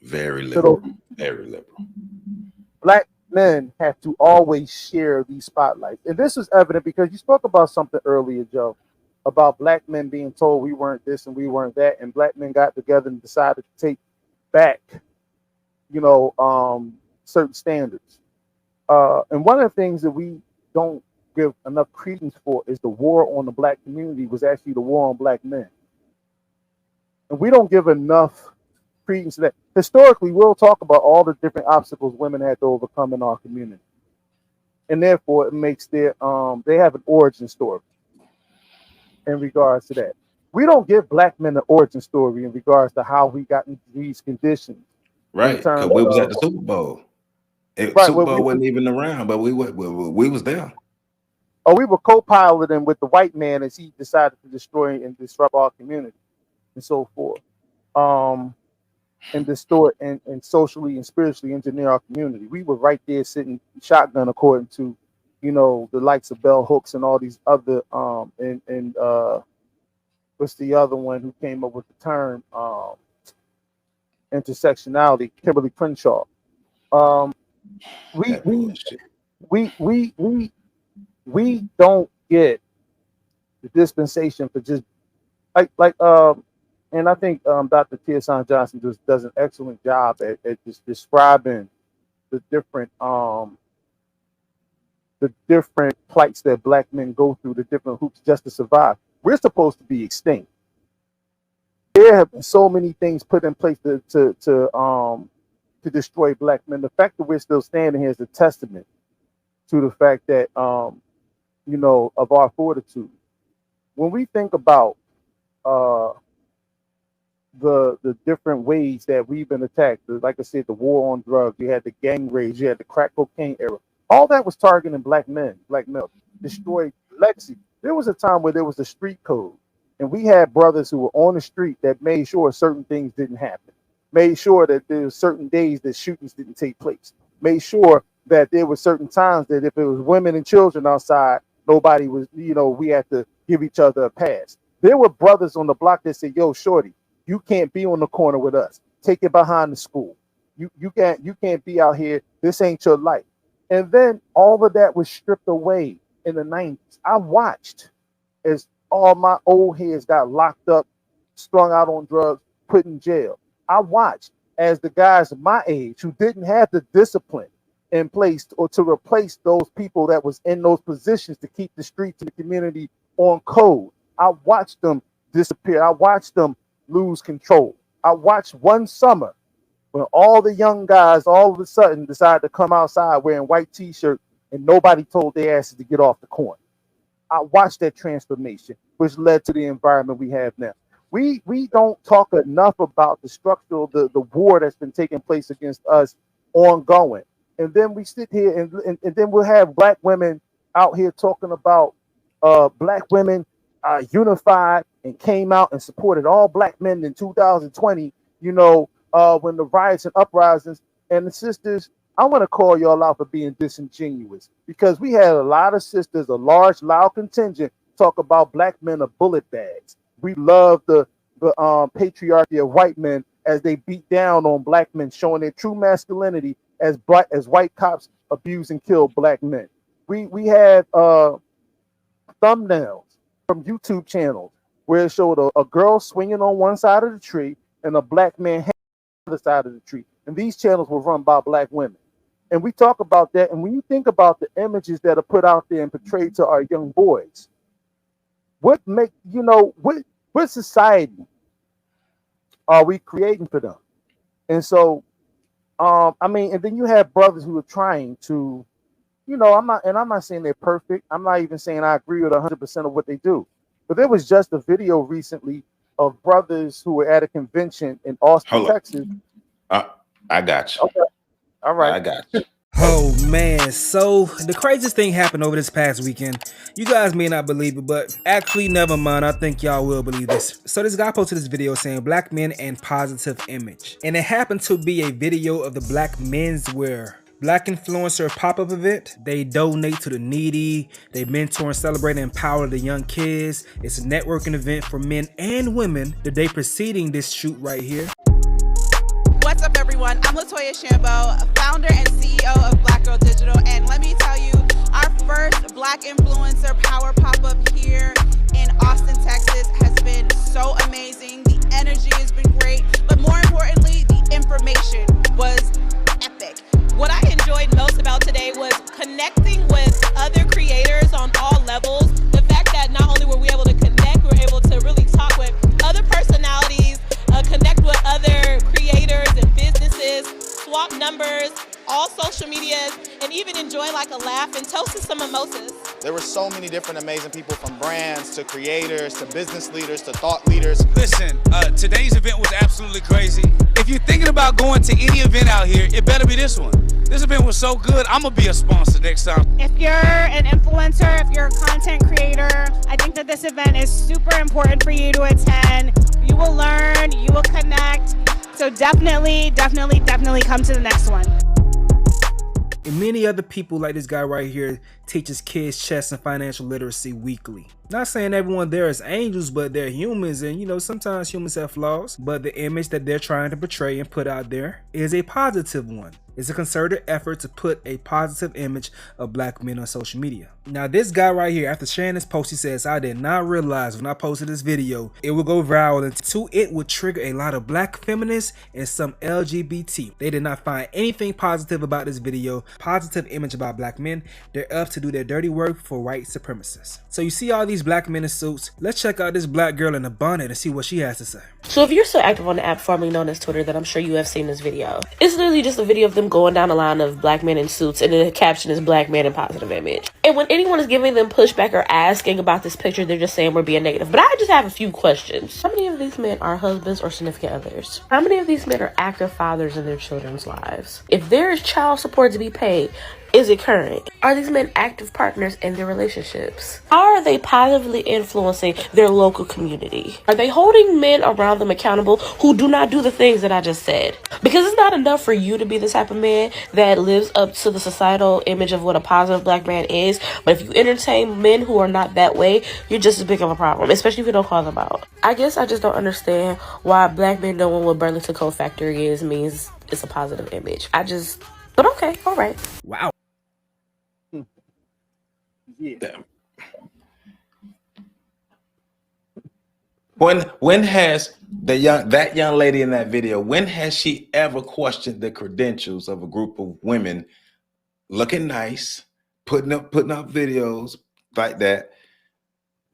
Very liberal. Very liberal. Black men have to always share these spotlights. And this is evident because you spoke about something earlier, Joe, about black men being told we weren't this and we weren't that. And black men got together and decided to take back, certain standards. And one of the things that we don't give enough credence for is the war on the black community was actually the war on black men. And we don't give enough credence to that. Historically, we'll talk about all the different obstacles women had to overcome in our community. And therefore, it makes they have an origin story in regards to that. We don't give black men an origin story in regards to how we got into these conditions. Right, because we was at the Super Bowl. Super Bowl wasn't even around, but we was there. Oh, we were co-piloting with the white man as he decided to destroy and disrupt our community and so forth. And distort and socially and spiritually engineer our community. We were right there sitting shotgun according to, the likes of Bell Hooks and all these other what's the other one who came up with the term intersectionality, Kimberly Crenshaw. we That we bullshit. we don't get the dispensation for just like and I think Dr. Tiersan Johnson just does an excellent job at just describing the different plights that black men go through, the different hoops just to survive. We're supposed to be extinct. There have been so many things put in place to destroy black men. The fact that we're still standing here is a testament to the fact that you know, of our fortitude. When we think about the different ways that we've been attacked, like I said, the war on drugs, you had the gang raids, you had the crack cocaine era. All that was targeting black men, black males, destroyed legacy. There was a time where there was a street code, and we had brothers who were on the street that made sure certain things didn't happen, made sure that there were certain days that shootings didn't take place, made sure that there were certain times that if it was women and children outside, nobody was, you know, we had to give each other a pass. There were brothers on the block that said, yo, shorty, you can't be on the corner with us. Take it behind the school. You can't be out here. This ain't your life. And then all of that was stripped away in the 90s. I watched as all my old heads got locked up, strung out on drugs, put in jail. I watched as the guys my age who didn't have the discipline in place or to replace those people that was in those positions to keep the streets and the community on code. I watched them disappear. I watched them lose control. I watched one summer when all the young guys all of a sudden decided to come outside wearing white t-shirts and nobody told their asses to get off the corner. I watched that transformation, which led to the environment we have now. We don't talk enough about the structural, the war that's been taking place against us ongoing. And then we sit here and then we'll have black women out here talking about black women unified and came out and supported all black men in 2020, you know, when the riots and uprisings. And the sisters, I want to call y'all out for being disingenuous, because we had a lot of sisters, a large, loud contingent, talk about black men are bullet bags. We love the patriarchy of white men as they beat down on black men, showing their true masculinity as white cops abuse and kill black men. We had thumbnails from YouTube channels where it showed a girl swinging on one side of the tree and a black man hanging on the other side of the tree. And these channels were run by black women. And we talk about that. And when you think about the images that are put out there and portrayed to our young boys, what society are we creating for them? And so, I mean, and then you have brothers who are trying to, you know, I'm not saying they're perfect. I'm not even saying I agree with 100% of what they do. But there was just a video recently of brothers who were at a convention in Austin, Texas. I got you. Okay. All right. I got you. Oh man, so the craziest thing happened over this past weekend. You guys may not believe it, but actually never mind, I think y'all will believe this. So this guy posted this video saying black men and positive image. And it happened to be a video of the black menswear black influencer pop-up event. They donate to the needy, they mentor and celebrate and empower the young kids. It's a networking event for men and women the day preceding this shoot right here. What's up everyone, I'm Latoya Shambo, founder and CEO of Black Girl Digital, and let me tell you, our first black influencer power pop-up here in Austin, Texas has been so amazing. The energy has been great, but more importantly, the information was epic. What I enjoyed most about today was connecting with other creators on all levels. The fact that not only were we able to connect, we were able to really talk with other personalities, connect with other creators and businesses, swap numbers, all social medias, and even enjoy like a laugh and toast to some mimosas. There were so many different amazing people, from brands to creators to business leaders to thought leaders. Listen, today's event was absolutely crazy. If you're thinking about going to any event out here, it better be this one. This event was so good, I'm gonna be a sponsor next time. If you're an influencer, if you're a content creator, I think that this event is super important for you to attend. You will learn, you will connect. So definitely come to the next one. And many other people like this guy right here teaches kids chess and financial literacy weekly. Not saying everyone there is angels, but they're humans, and you know, sometimes humans have flaws, but the image that they're trying to portray and put out there is a positive one. It's a concerted effort to put a positive image of black men on social media. Now this guy right here, after sharing this post, he says, I did not realize when I posted this video, it would go viral, and two, it would trigger a lot of black feminists and some LGBT. They did not find anything positive about this video, positive image about black men. They're up to do their dirty work for white supremacists. So you see all these black men in suits. Let's check out this black girl in a bonnet and see what she has to say. So if you're so active on the app formerly known as Twitter, then I'm sure you have seen this video. It's literally just a video of them going down a line of black men in suits, and the caption is black man in positive image. And when anyone is giving them pushback or asking about this picture, they're just saying we're being negative. But I just have a few questions. How many of these men are husbands or significant others? How many of these men are active fathers in their children's lives? If there is child support to be paid, is it current? Are these men active partners in their relationships? How are they positively influencing their local community? Are they holding men around them accountable who do not do the things that I just said? Because it's not enough for you to be the type of man that lives up to the societal image of what a positive black man is. But if you entertain men who are not that way, you're just as big of a problem, especially if you don't call them out. I guess I just don't understand why black men knowing what Burlington Coat Factory is means it's a positive image. But okay, all right. Wow. Yeah. When has that young lady in that video, when has she ever questioned the credentials of a group of women looking nice, putting up videos like that,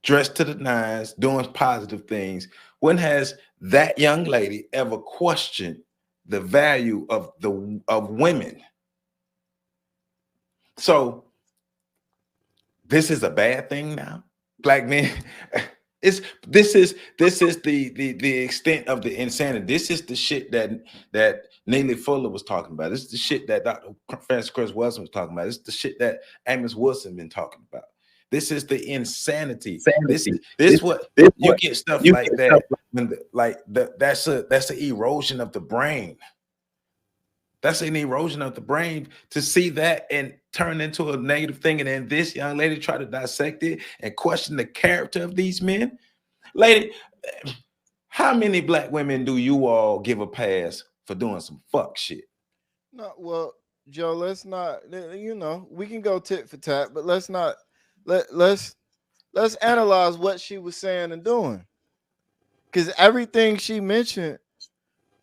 dressed to the nines, doing positive things? When has that young lady ever questioned the value of women? So this is a bad thing now, black men. This is the extent of the insanity. This is the shit that Neely Fuller was talking about. This is the shit that Dr. Francis Cress Welsing was talking about. This is the shit that Amos Wilson been talking about. This is the insanity. This is what you get stuff like that when that's an erosion of the brain. That's an erosion of the brain to see that and turn into a negative thing. And then this young lady try to dissect it and question the character of these men. Lady, how many black women do you all give a pass for doing some fuck shit? No, well, Joe, let's not, you know, we can go tit for tat, but let's analyze what she was saying and doing. Because everything she mentioned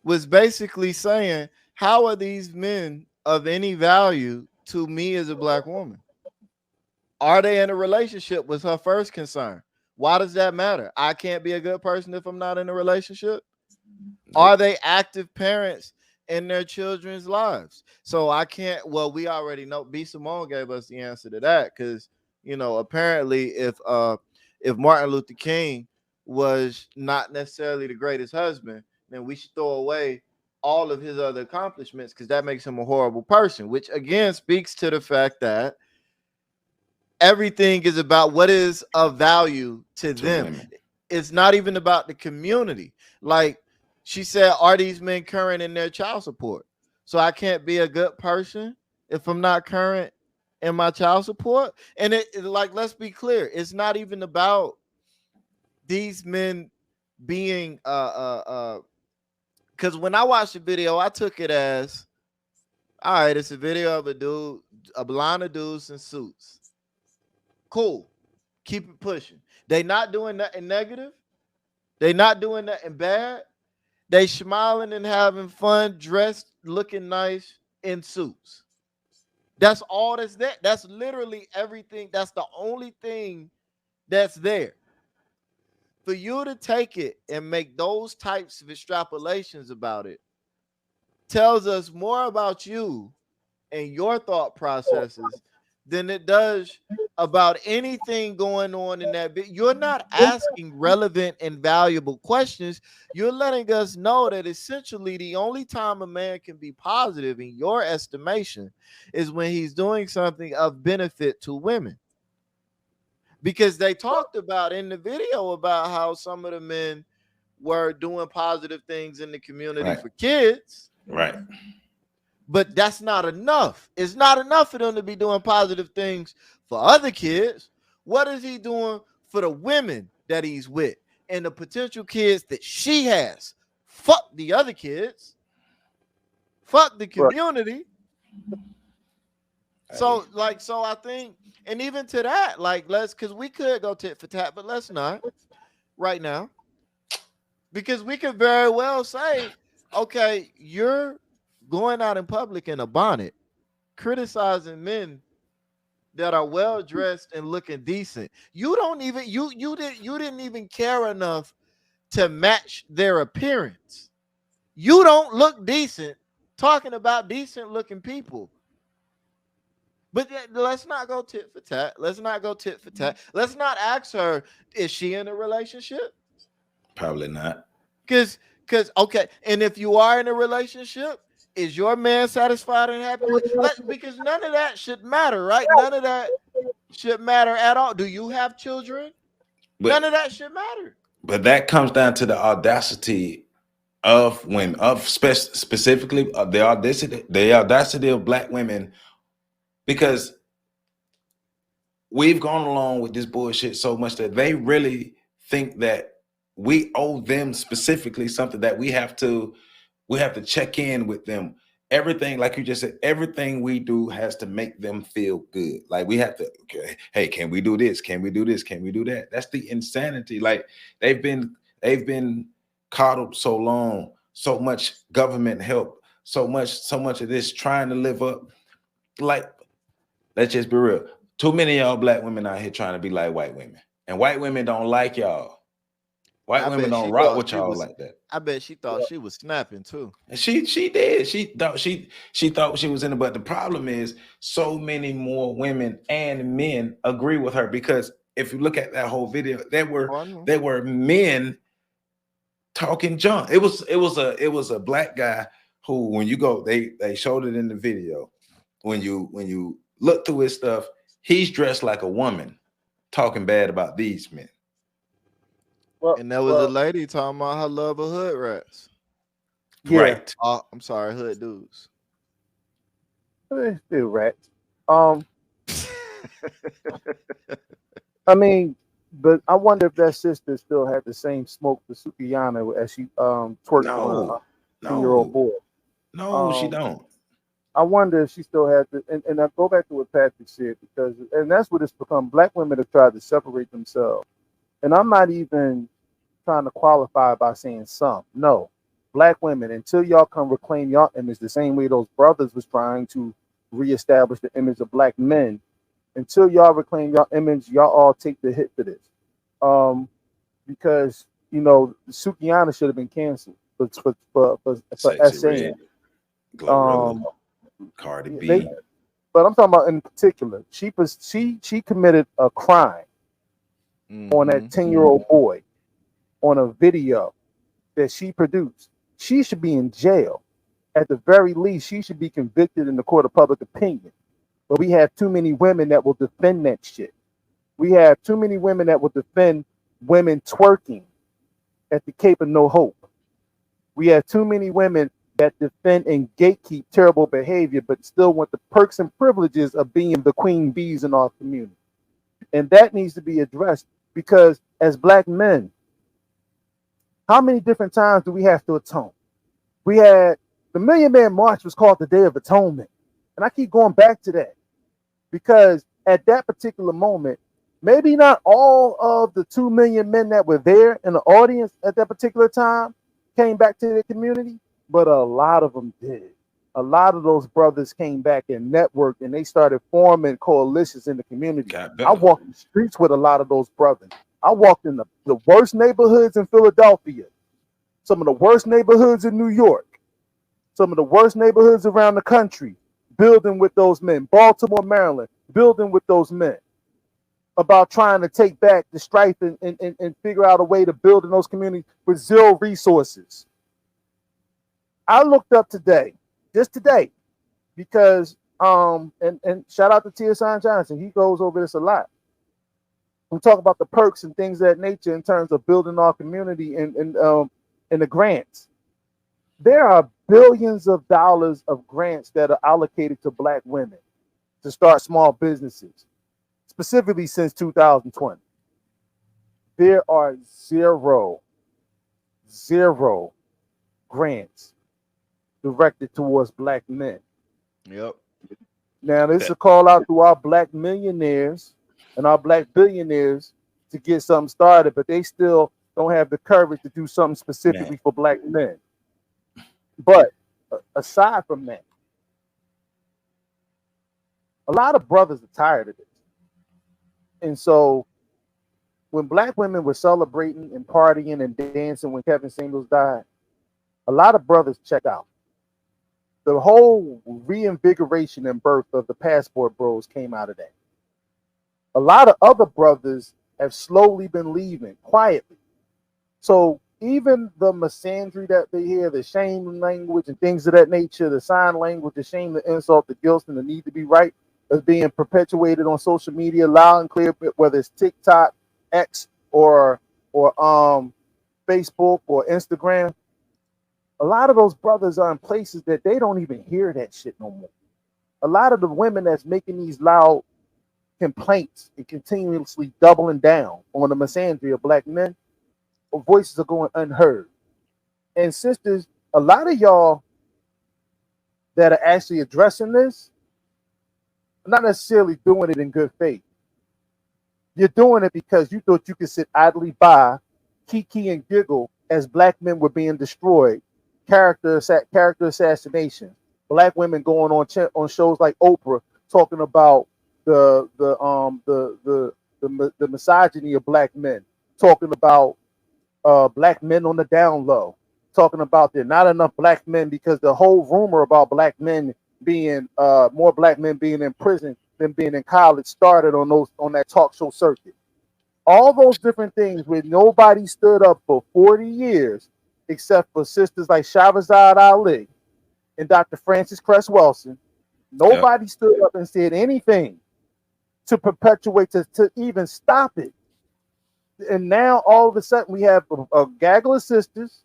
was basically saying, how are these men of any value to me as a black woman? Are they in a relationship? Was her first concern. Why does that matter? I can't be a good person if I'm not in a relationship. Are they active parents in their children's lives? So I can't, well, we already know, B. Simone gave us the answer to that, because, you know, apparently if Martin Luther King was not necessarily the greatest husband, then we should throw away all of his other accomplishments, because that makes him a horrible person, which again speaks to the fact that everything is about what is of value to them. Women. It's not even about the community. Like she said, are these men current in their child support? So I can't be a good person if I'm not current in my child support. And it like, let's be clear, it's not even about these men being because when I watched the video, I took it as, all right, it's a video of a line of dudes in suits. Cool. Keep it pushing. They not doing nothing negative. They not doing nothing bad. They smiling and having fun, dressed, looking nice in suits. That's all that's there. That's literally everything. That's the only thing that's there. For you to take it and make those types of extrapolations about it tells us more about you and your thought processes than it does about anything going on in that bit. You're not asking relevant and valuable questions. You're letting us know that essentially the only time a man can be positive in your estimation is when he's doing something of benefit to women. Because they talked about in the video about how some of the men were doing positive things in the community for kids. Right. But that's not enough. It's not enough for them to be doing positive things for other kids. What is he doing for the women that he's with and the potential kids that she has? Fuck the other kids. Fuck the community. So I think, and even to that, because we could go tit for tat, but let's not right now. Because we could very well say, okay, you're going out in public in a bonnet, criticizing men that are well dressed and looking decent. You didn't even care enough to match their appearance. You don't look decent talking about decent looking people. But let's not go tit for tat. Let's not go tit for tat. Let's not ask her, is she in a relationship? Probably not. Because okay, and if you are in a relationship, is your man satisfied and happy with? Because none of that should matter, right? None of that should matter at all. Do you have children? None of that should matter. But that comes down to the audacity of women, specifically the audacity of Black women, because we've gone along with this bullshit so much that they really think that we owe them specifically something, that we have to check in with them. Everything, like you just said, everything we do has to make them feel good. Like we have to, okay, hey, can we do this? Can we do this? Can we do that? That's the insanity. Like they've been coddled so long, so much government help, so much of this trying to live up. Like, let's just be real. Too many of y'all Black women out here trying to be like white women, and white women don't like y'all. White women don't rock with y'all like that. I bet she thought she was snapping too. And she did. She thought she was in it. But the problem is, so many more women and men agree with her, because if you look at that whole video, there were men talking junk. It was a Black guy who, when you go, they showed it in the video. When you look through his stuff, he's dressed like a woman, talking bad about these men. And there was a lady talking about her love of hood rats. Yeah. Right. I'm sorry, hood dudes. Still rats. I mean, but I wonder if that sister still had the same smoke for Sukiyana as she twerked on a 2-year-old boy. No, she don't. I wonder if she still had to, and I go back to what Patrick said, and that's what it's become. Black women have tried to separate themselves. And I'm not even trying to qualify by saying some. No, Black women, until y'all come reclaim y'all image the same way those brothers was trying to reestablish the image of Black men, until y'all reclaim y'all image, y'all all take the hit for this. Because, you know, Sukiyana should have been canceled for essaying. Cardi B. But I'm talking about in particular, she committed a crime on that 10-year-old boy on a video that she produced. She should be in jail. At the very least, she should be convicted in the court of public opinion. But we have too many women that will defend that shit. We have too many women that will defend women twerking at the Cape of No Hope. We have too many women that defend and gatekeep terrible behavior, but still want the perks and privileges of being the queen bees in our community. And that needs to be addressed, because as Black men, how many different times do we have to atone? We had the Million Man March was called the Day of Atonement. And I keep going back to that, because at that particular moment, maybe not all of the 2 million men that were there in the audience at that particular time came back to their community, but a lot of them did. A lot of those brothers came back and networked, and they started forming coalitions in the community. I walked the streets with a lot of those brothers. I walked in the worst neighborhoods in Philadelphia, some of the worst neighborhoods in New York, some of the worst neighborhoods around the country, building with those men. Baltimore, Maryland, building with those men about trying to take back the strife and figure out a way to build in those communities with zero resources. I looked up today, just today, because and shout out to T.S. Johnson. He goes over this a lot. We talk about the perks and things of that nature in terms of building our community and the grants. There are billions of dollars of grants that are allocated to black women to start small businesses, specifically since 2020. There are zero grants directed towards black men. Yep. Now, this is a call out to our black millionaires and our black billionaires to get something started, but they still don't have the courage to do something specifically for black men. But aside from that, a lot of brothers are tired of this. And so when black women were celebrating and partying and dancing when Kevin Samuels died, a lot of brothers checked out. The whole reinvigoration and birth of the Passport Bros came out of that. A lot of other brothers have slowly been leaving quietly. So even the misandry that they hear, the shame language and things of that nature, the sign language, the shame, the insult, the guilt, and the need to be right is being perpetuated on social media loud and clear, whether it's TikTok, X, or Facebook or Instagram. A lot of those brothers are in places that they don't even hear that shit no more. A lot of the women that's making these loud complaints and continuously doubling down on the misandry of black men, voices are going unheard. And sisters, a lot of y'all that are actually addressing this, not necessarily doing it in good faith. You're doing it because you thought you could sit idly by, kiki and giggle as black men were being destroyed, character assassination, black women going on shows like Oprah talking about the misogyny of black men, talking about black men on the down low, talking about there not enough black men because the whole rumor about black men being more black men being in prison than being in college started on that talk show circuit. All those different things where nobody stood up for 40 years except for sisters like Shahrazad Ali and Dr. Frances Cress Welsing. Nobody stood up and said anything to perpetuate, to even stop it. And now all of a sudden we have a gaggle of sisters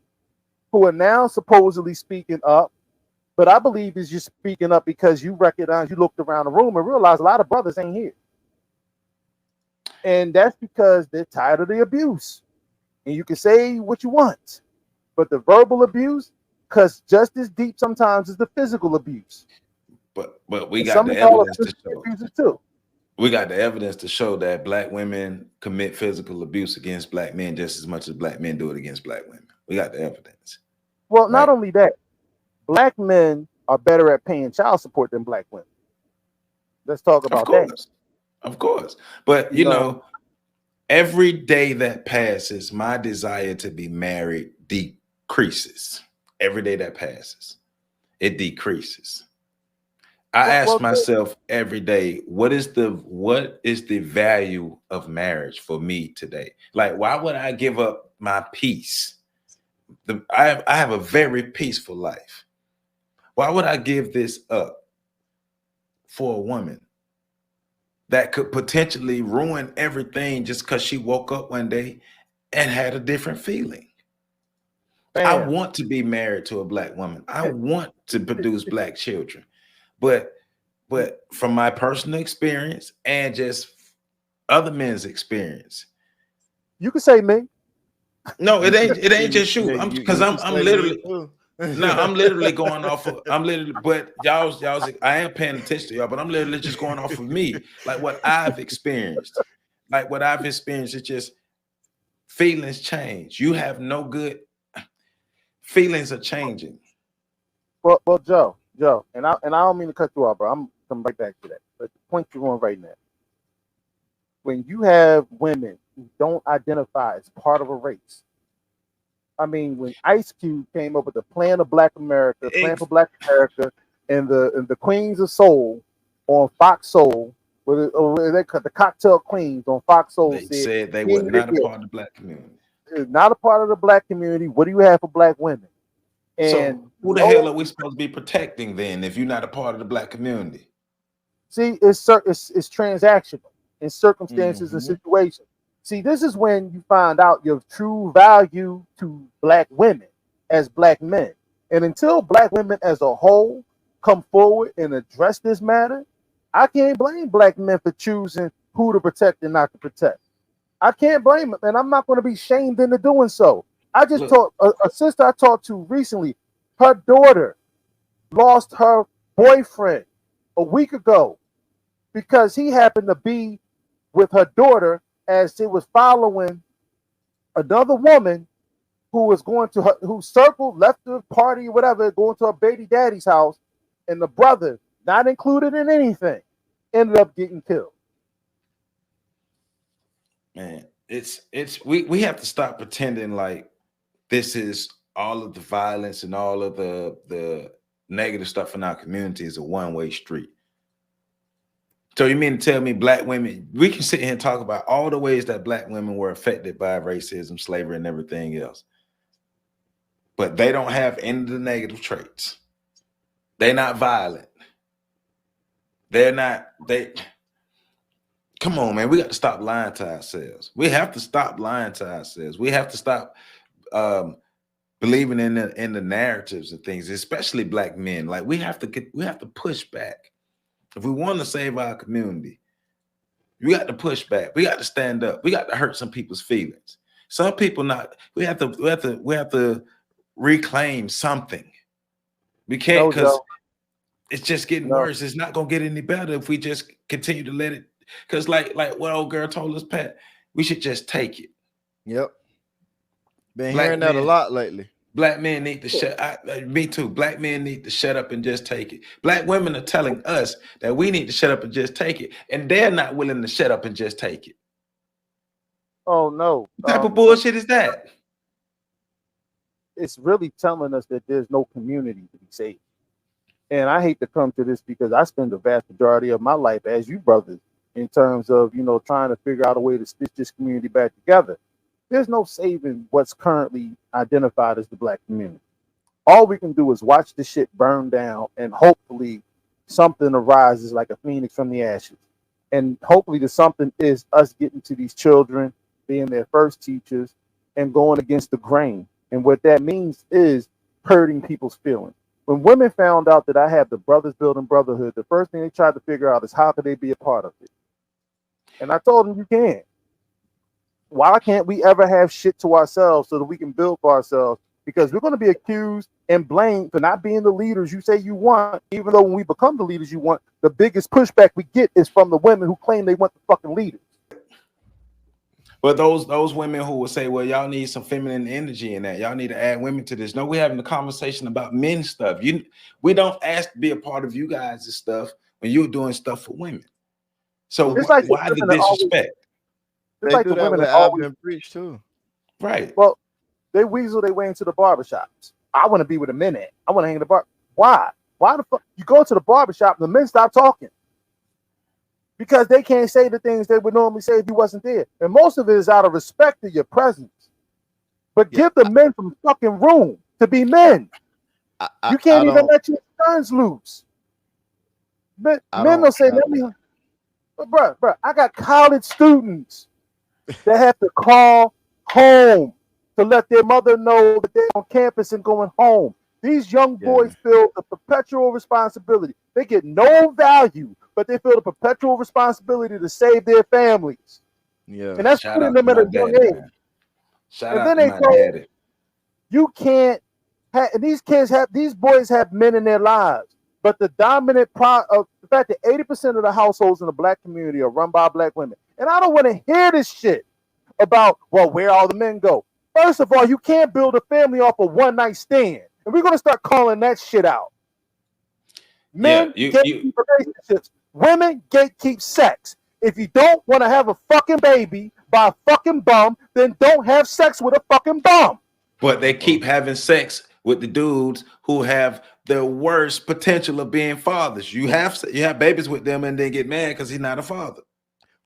who are now supposedly speaking up. But I believe is you're speaking up because you recognize, you looked around the room and realized a lot of brothers ain't here. And that's because they're tired of the abuse. And you can say what you want, but the verbal abuse, because just as deep sometimes is the physical abuse. But we got the evidence to show. Too. We got the evidence to show that black women commit physical abuse against black men just as much as black men do it against black women. We got the evidence. Well, not only that, black men are better at paying child support than black women. Let's talk about that. Of course. But you know, every day that passes, my desire to be married decreases. Every day that passes, it decreases. I ask myself every day, what is the value of marriage for me today? Like, why would I give up my peace? I have a very peaceful life. Why would I give this up for a woman that could potentially ruin everything just because she woke up one day and had a different feeling? I want to be married to a black woman. I want to produce black children. But from my personal experience and just other men's experience, you can say me. No, it ain't just you. Because I'm literally I'm literally going off of but y'all I am paying attention to y'all, but I'm literally just going off of me, like what I've experienced. Like what I've experienced, it's just feelings change. You have no good feelings are changing. Well, Joe, and I don't mean to cut you off, bro. I'm coming right back to that. But the point you're on right now, when you have women who don't identify as part of a race. I mean, when Ice Cube came up with the Plan of Black America, Plan for Black America, and the Queens of Soul on Fox Soul, the Cocktail Queens on Fox Soul, they said they were not a part of the black community. Not a part of the black community. What do you have for black women? And so who the hell are we supposed to be protecting then if you're not a part of the black community? See, it's transactional in circumstances and situations. See, this is when you find out your true value to black women as black men. And until black women as a whole come forward and address this matter, I can't blame black men for choosing who to protect and not to protect. I can't blame them, and I'm not going to be shamed into doing so. I just talked a sister I talked to recently. Her daughter lost her boyfriend a week ago because he happened to be with her daughter as she was following another woman who was going to her, who circled, left the party, whatever, going to her baby daddy's house, and the brother, not included in anything, ended up getting killed. Man, we have to stop pretending like this is all of the violence and all of the negative stuff in our community is a one-way street. So you mean to tell me black women, we can sit here and talk about all the ways that black women were affected by racism, slavery, and everything else, but they don't have any of the negative traits. They're not violent. Come on, man. We got to stop lying to ourselves. We have to stop lying to ourselves. We have to stop believing in the narratives and things, especially black men. Like we have to push back. If we want to save our community, we got to push back. We got to stand up. We got to hurt some people's feelings. Some people we have to reclaim something. We can't, because it's just getting worse. It's not gonna get any better if we just continue to let it. Because like what old girl told us, Pat, we should just take it. Yep. Been hearing that a lot lately. Black men need to shut. Me too. Black men need to shut up and just take it. Black women are telling us that we need to shut up and just take it, and they're not willing to shut up and just take it. Oh no! What type of bullshit is that? It's really telling us that there's no community to be saved. And I hate to come to this because I spend the vast majority of my life, as you brothers, in terms of, trying to figure out a way to stitch this community back together. There's no saving what's currently identified as the black community. All we can do is watch the shit burn down, and hopefully something arises like a phoenix from the ashes. And hopefully the something is us getting to these children, being their first teachers, and going against the grain. And what that means is hurting people's feelings. When women found out that I had the Brothers Building Brotherhood, the first thing they tried to figure out is how could they be a part of it? And I told them, you can. Why can't we ever have shit to ourselves so that we can build for ourselves? Because we're going to be accused and blamed for not being the leaders you say you want, even though when we become the leaders you want, the biggest pushback we get is from the women who claim they want the fucking leaders. But those women who will say, well, y'all need some feminine energy in that. Y'all need to add women to this. No, we're having a conversation about men stuff. We don't ask to be a part of you guys' stuff when you're doing stuff for women. So why the disrespect? It's like the women that always preach too. Right. Well, they weasel their way into the barbershops. I want to be with the men at. I want to hang in the bar. Why? Why the fuck? You go to the barbershop and the men stop talking. Because they can't say the things they would normally say if you wasn't there. And most of it is out of respect to your presence. But give the men some fucking room to be men. You can't even let your sons loose. Men will say, let me. But bro, I got college students that have to call home to let their mother know that they're on campus and going home. These young boys feel the perpetual responsibility. They get no value, but they feel the perpetual responsibility to save their families. Yeah, and that's putting them at a young age. And then they say, you can't have, and these boys have men in their lives, but the dominant part of the fact that 80% of the households in the black community are run by black women. And I don't want to hear this shit about, well, where all the men go. First of all, you can't build a family off a one-night stand. And we're going to start calling that shit out. Men gatekeep relationships. Women gatekeep sex. If you don't want to have a fucking baby by a fucking bum, then don't have sex with a fucking bum. But they keep having sex with the dudes who have the worst potential of being fathers. You have babies with them and then get mad because he's not a father.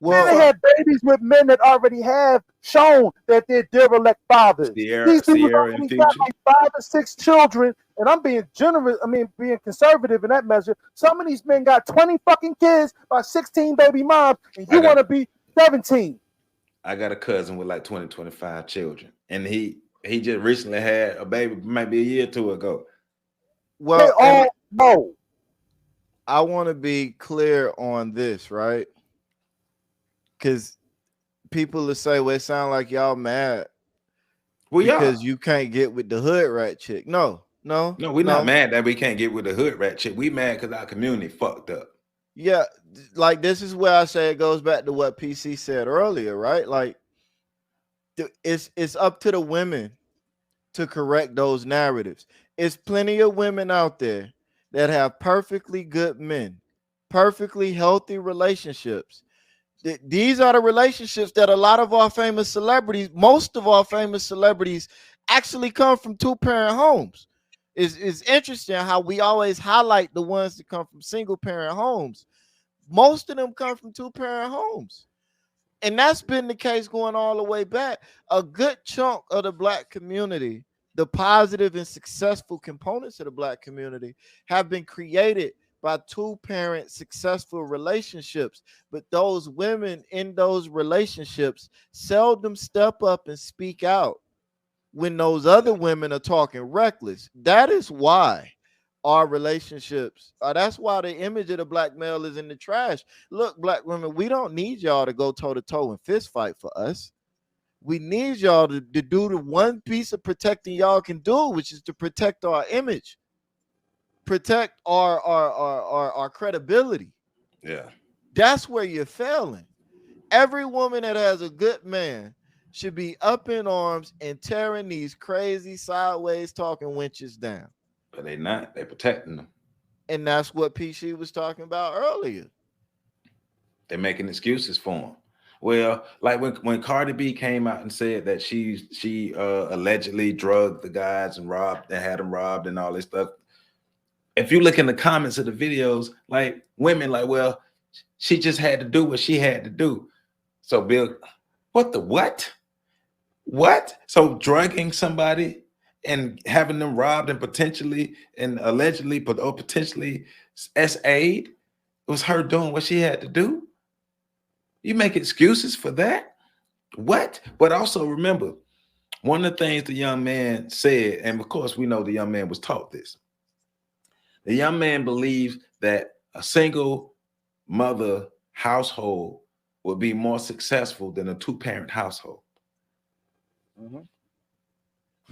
Well, they have babies with men that already have shown that they're derelict fathers. These people already got like 5 or 6 children, and I'm being generous. I mean, being conservative in that measure. Some of these men got 20 fucking kids by 16 baby moms, and you want to be 17. I got a cousin with like 20, 25 children, and he just recently had a baby, maybe a year or two ago. Well, they all know. I want to be clear on this, right? Because people will say, well, it sounds like y'all mad because you can't get with the hood rat chick. No, we're not mad that we can't get with the hood rat chick. We mad because our community fucked up. Yeah, like this is where I say it goes back to what PC said earlier, right? Like it's up to the women to correct those narratives. It's plenty of women out there that have perfectly good men, perfectly healthy relationships. These are the relationships that a lot of our famous celebrities, most of our famous celebrities, actually come from two-parent homes. It's interesting how we always highlight the ones that come from single-parent homes. Most of them come from two-parent homes. And that's been the case going all the way back. A good chunk of the Black community, the positive and successful components of the Black community, have been created by two-parent successful relationships. But those women in those relationships seldom step up and speak out when those other women are talking reckless. That is why our relationships, that's why the image of the Black male is in the trash. Look, Black women, we don't need y'all to go toe-to-toe and fist fight for us. We need y'all to do the one piece of protecting y'all can do, which is to protect our image, protect our credibility. Yeah. That's where you're failing. Every woman that has a good man should be up in arms and tearing these crazy sideways talking wenches down. But they not. They're protecting them. And that's what PC was talking about earlier. They're making excuses for them. Well, like when Cardi B came out and said that she allegedly drugged the guys and had them robbed and all this stuff. If you look in the comments of the videos, like women like, well, she just had to do what she had to do. So Bill, what? So drugging somebody and having them robbed and potentially and allegedly or potentially SA'd, it was her doing what she had to do. You make excuses for that? What? But also remember, one of the things the young man said, and of course we know the young man was taught this. The young man believes that a single mother household will be more successful than a two-parent household. Mm-hmm.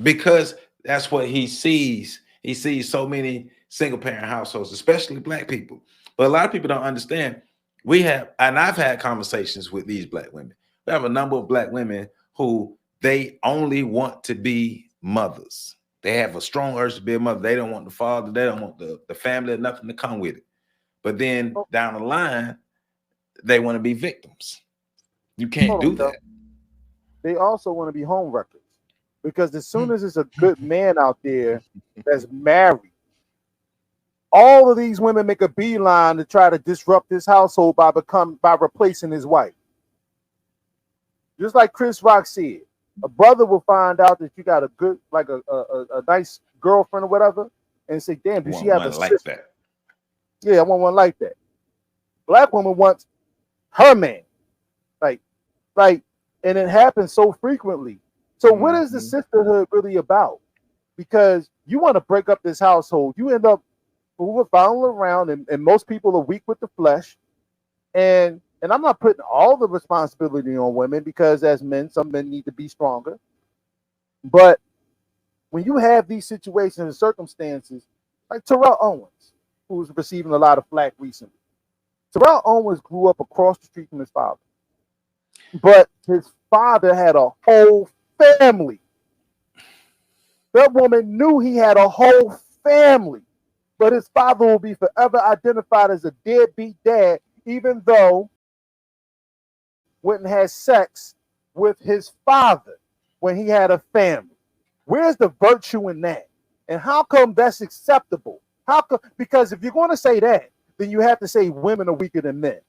Because that's what he sees. He sees so many single-parent households, especially Black people. But a lot of people don't understand. I've had conversations with these Black women. We have a number of Black women who they only want to be mothers. They have a strong urge to be a mother. They don't want the father. They don't want the family or nothing to come with it. But then down the line, they want to be victims. You can't do that. They also want to be home wreckers. Because as soon as it's a good man out there that's married, all of these women make a beeline to try to disrupt his household by replacing his wife. Just like Chris Rock said, a brother will find out that you got a good, like a nice girlfriend or whatever, and say, "Damn, does she have a sister?" Like that? Yeah, I want one like that. Black woman wants her man, like, and it happens so frequently. So what is the sisterhood really about? Because you want to break up this household, you end up following around, and most people are weak with the flesh. And I'm not putting all the responsibility on women, because as men, some men need to be stronger. But when you have these situations and circumstances, like Terrell Owens, who's receiving a lot of flack recently. Terrell Owens grew up across the street from his father. But his father had a whole family. That woman knew he had a whole family. But his father will be forever identified as a deadbeat dad, even though went and had sex with his father when he had a family. Where's the virtue in that? And how come that's acceptable? How come? Because if you're going to say that, then you have to say women are weaker than men.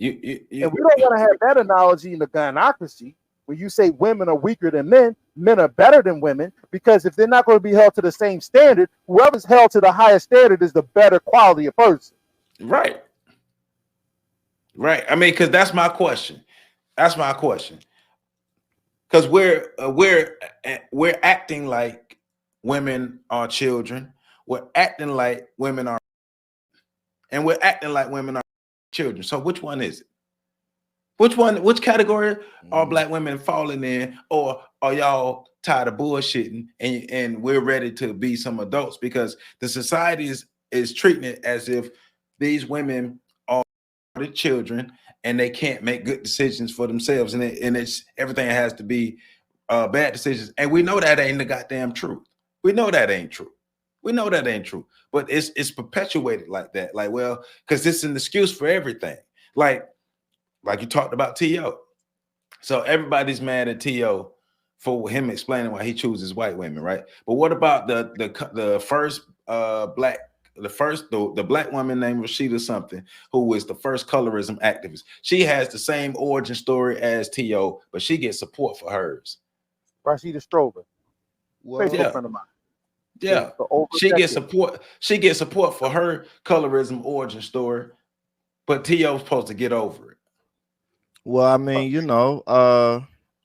And we don't want to have that analogy in the gynocracy. When you say women are weaker than men are better than women, because if they're not going to be held to the same standard, whoever's held to the higher standard is the better quality of person. Right. Right. I mean, because that's my question. That's my question. Because we're acting like women are children. we're acting like women are, and we're acting like women are children. So which one is it? Which category are black women falling in, or are y'all tired of bullshitting and we're ready to be some adults? Because the society is treating it as if these women are the children and they can't make good decisions for themselves, and it's everything has to be bad decisions. And we know that ain't the goddamn truth. We know that ain't true. We know that ain't true. But it's perpetuated like that. Like, well, because it's an excuse for everything. Like you talked about T.O. So everybody's mad at T.O. for him explaining why he chooses white women, right? But what about the first black, the black woman named Rashida something, who was the first colorism activist? She has the same origin story as T.O., but she gets support for hers. Rashida Strover, Facebook friend of mine. Yeah, she gets support. She gets support for her colorism origin story, but T.O.'s supposed to get over it. Well, I mean, you know,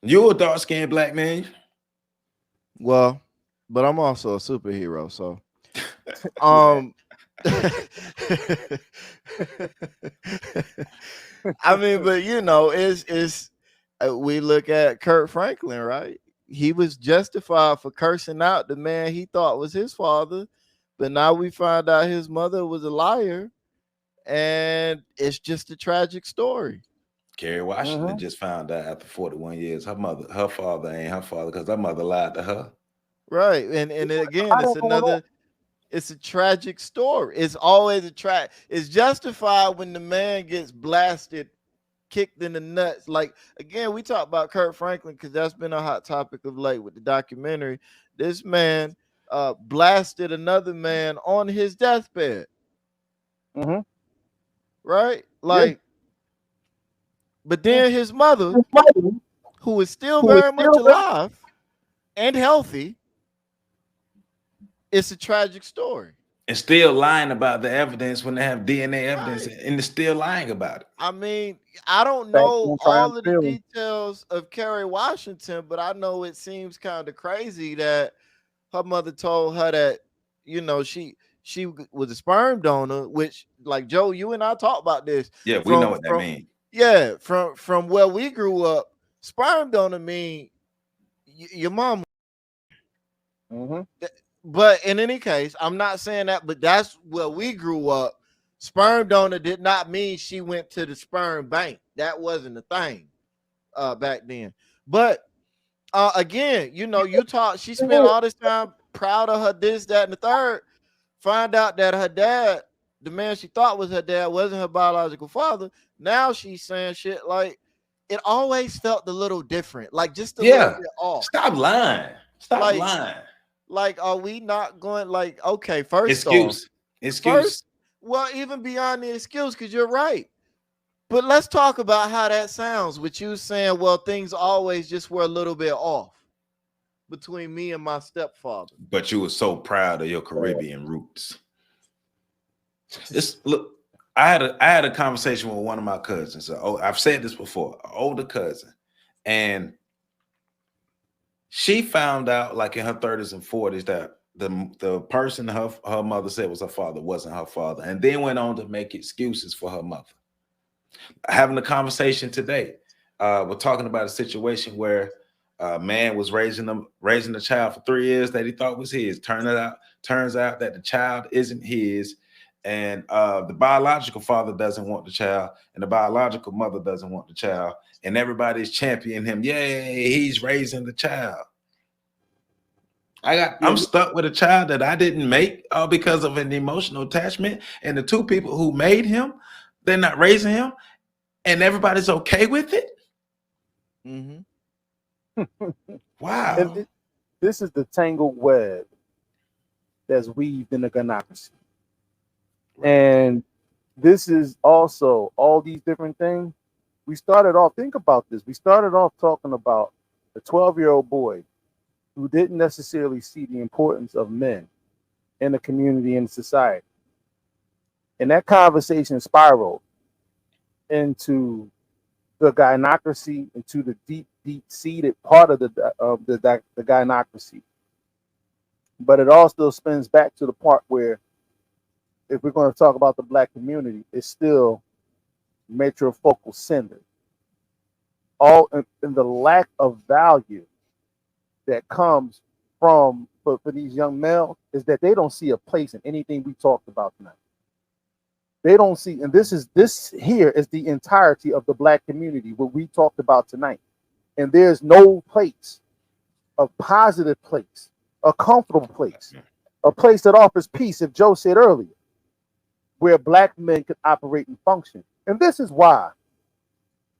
you're a dark-skinned black man. Well, but I'm also a superhero, so I mean, but you know, it's we look at Kurt Franklin, right? He was justified for cursing out the man he thought was his father, but now we find out his mother was a liar, and it's just a tragic story. Kerry Washington just found out after 41 years her father ain't her father because her mother lied to her. Right, and again, it's a tragic story. It's always it's justified when the man gets blasted, kicked in the nuts. Like, again, we talk about Kurt Franklin because that's been a hot topic of late with the documentary. This man blasted another man on his deathbed. Right? Like, but then his mother, who is still very much alive and healthy, it's a tragic story. And still lying about the evidence when they have DNA evidence, and they're still lying about it. I mean, I don't know all of the details of Kerry Washington, but I know it seems kind of crazy that her mother told her that, you know, she was a sperm donor, which, like, Joe, you and I talked about this. Yeah, we know what that means. Yeah, from where we grew up, sperm donor mean your mom. But in any case, I'm not saying that, but that's where we grew up. Sperm donor did not mean she went to the sperm bank. That wasn't a thing back then. But again, you know, she spent all this time proud of her this, that, and the third. Find out that her dad, the man she thought was her dad, wasn't her biological father. Now she's saying shit like, it always felt a little different, like just a little bit off. Stop lying. Stop lying. Like, are we not going, like, okay, first excuse. Well, even beyond the excuse, because you're right. But let's talk about how that sounds with you saying, well, things always just were a little bit off between me and my stepfather. But you were so proud of your Caribbean roots. Look, I had a conversation with one of my cousins. I've said this before, an older cousin, and she found out, like in her 30s and 40s, that the person her mother said was her father wasn't her father, and then went on to make excuses for her mother. Having a conversation today, we're talking about a situation where a man was raising a child for 3 years that he thought was his. Turns out that the child isn't his, and the biological father doesn't want the child, and the biological mother doesn't want the child, and everybody's championing him. Yay, he's raising the child. I'm stuck with a child that I didn't make because of an emotional attachment, and the two people who made him, they're not raising him, and everybody's okay with it. Wow. And this is the tangled web that's weaved in the gynocracy. And this is also all these different things. We started off, think about this. We started off talking about a 12-year-old boy who didn't necessarily see the importance of men in the community and society. And that conversation spiraled into the gynocracy, into the deep-seated part of the gynocracy. But it all still spins back to the part where, if we're going to talk about the black community, it's still matrifocal centered. All in the lack of value that comes from for these young males is that they don't see a place in anything we talked about tonight. They don't see, and this here is the entirety of the black community, what we talked about tonight. And there's no place, a positive place, a comfortable place, a place that offers peace, if Joe said earlier, where black men could operate and function. And this is why.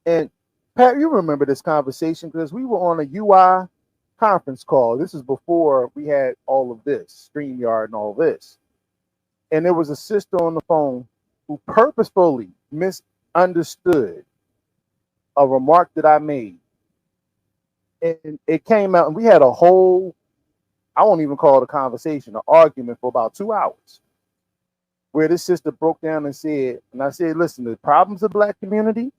And Pat, you remember this conversation because we were on a UI conference call. This is before we had all of this, StreamYard and all this. And there was a sister on the phone who purposefully misunderstood a remark that I made. And it came out, and we had a whole, I won't even call it a conversation, an argument for about 2 hours, where this sister broke down and said, and I said, listen, the problems of the black community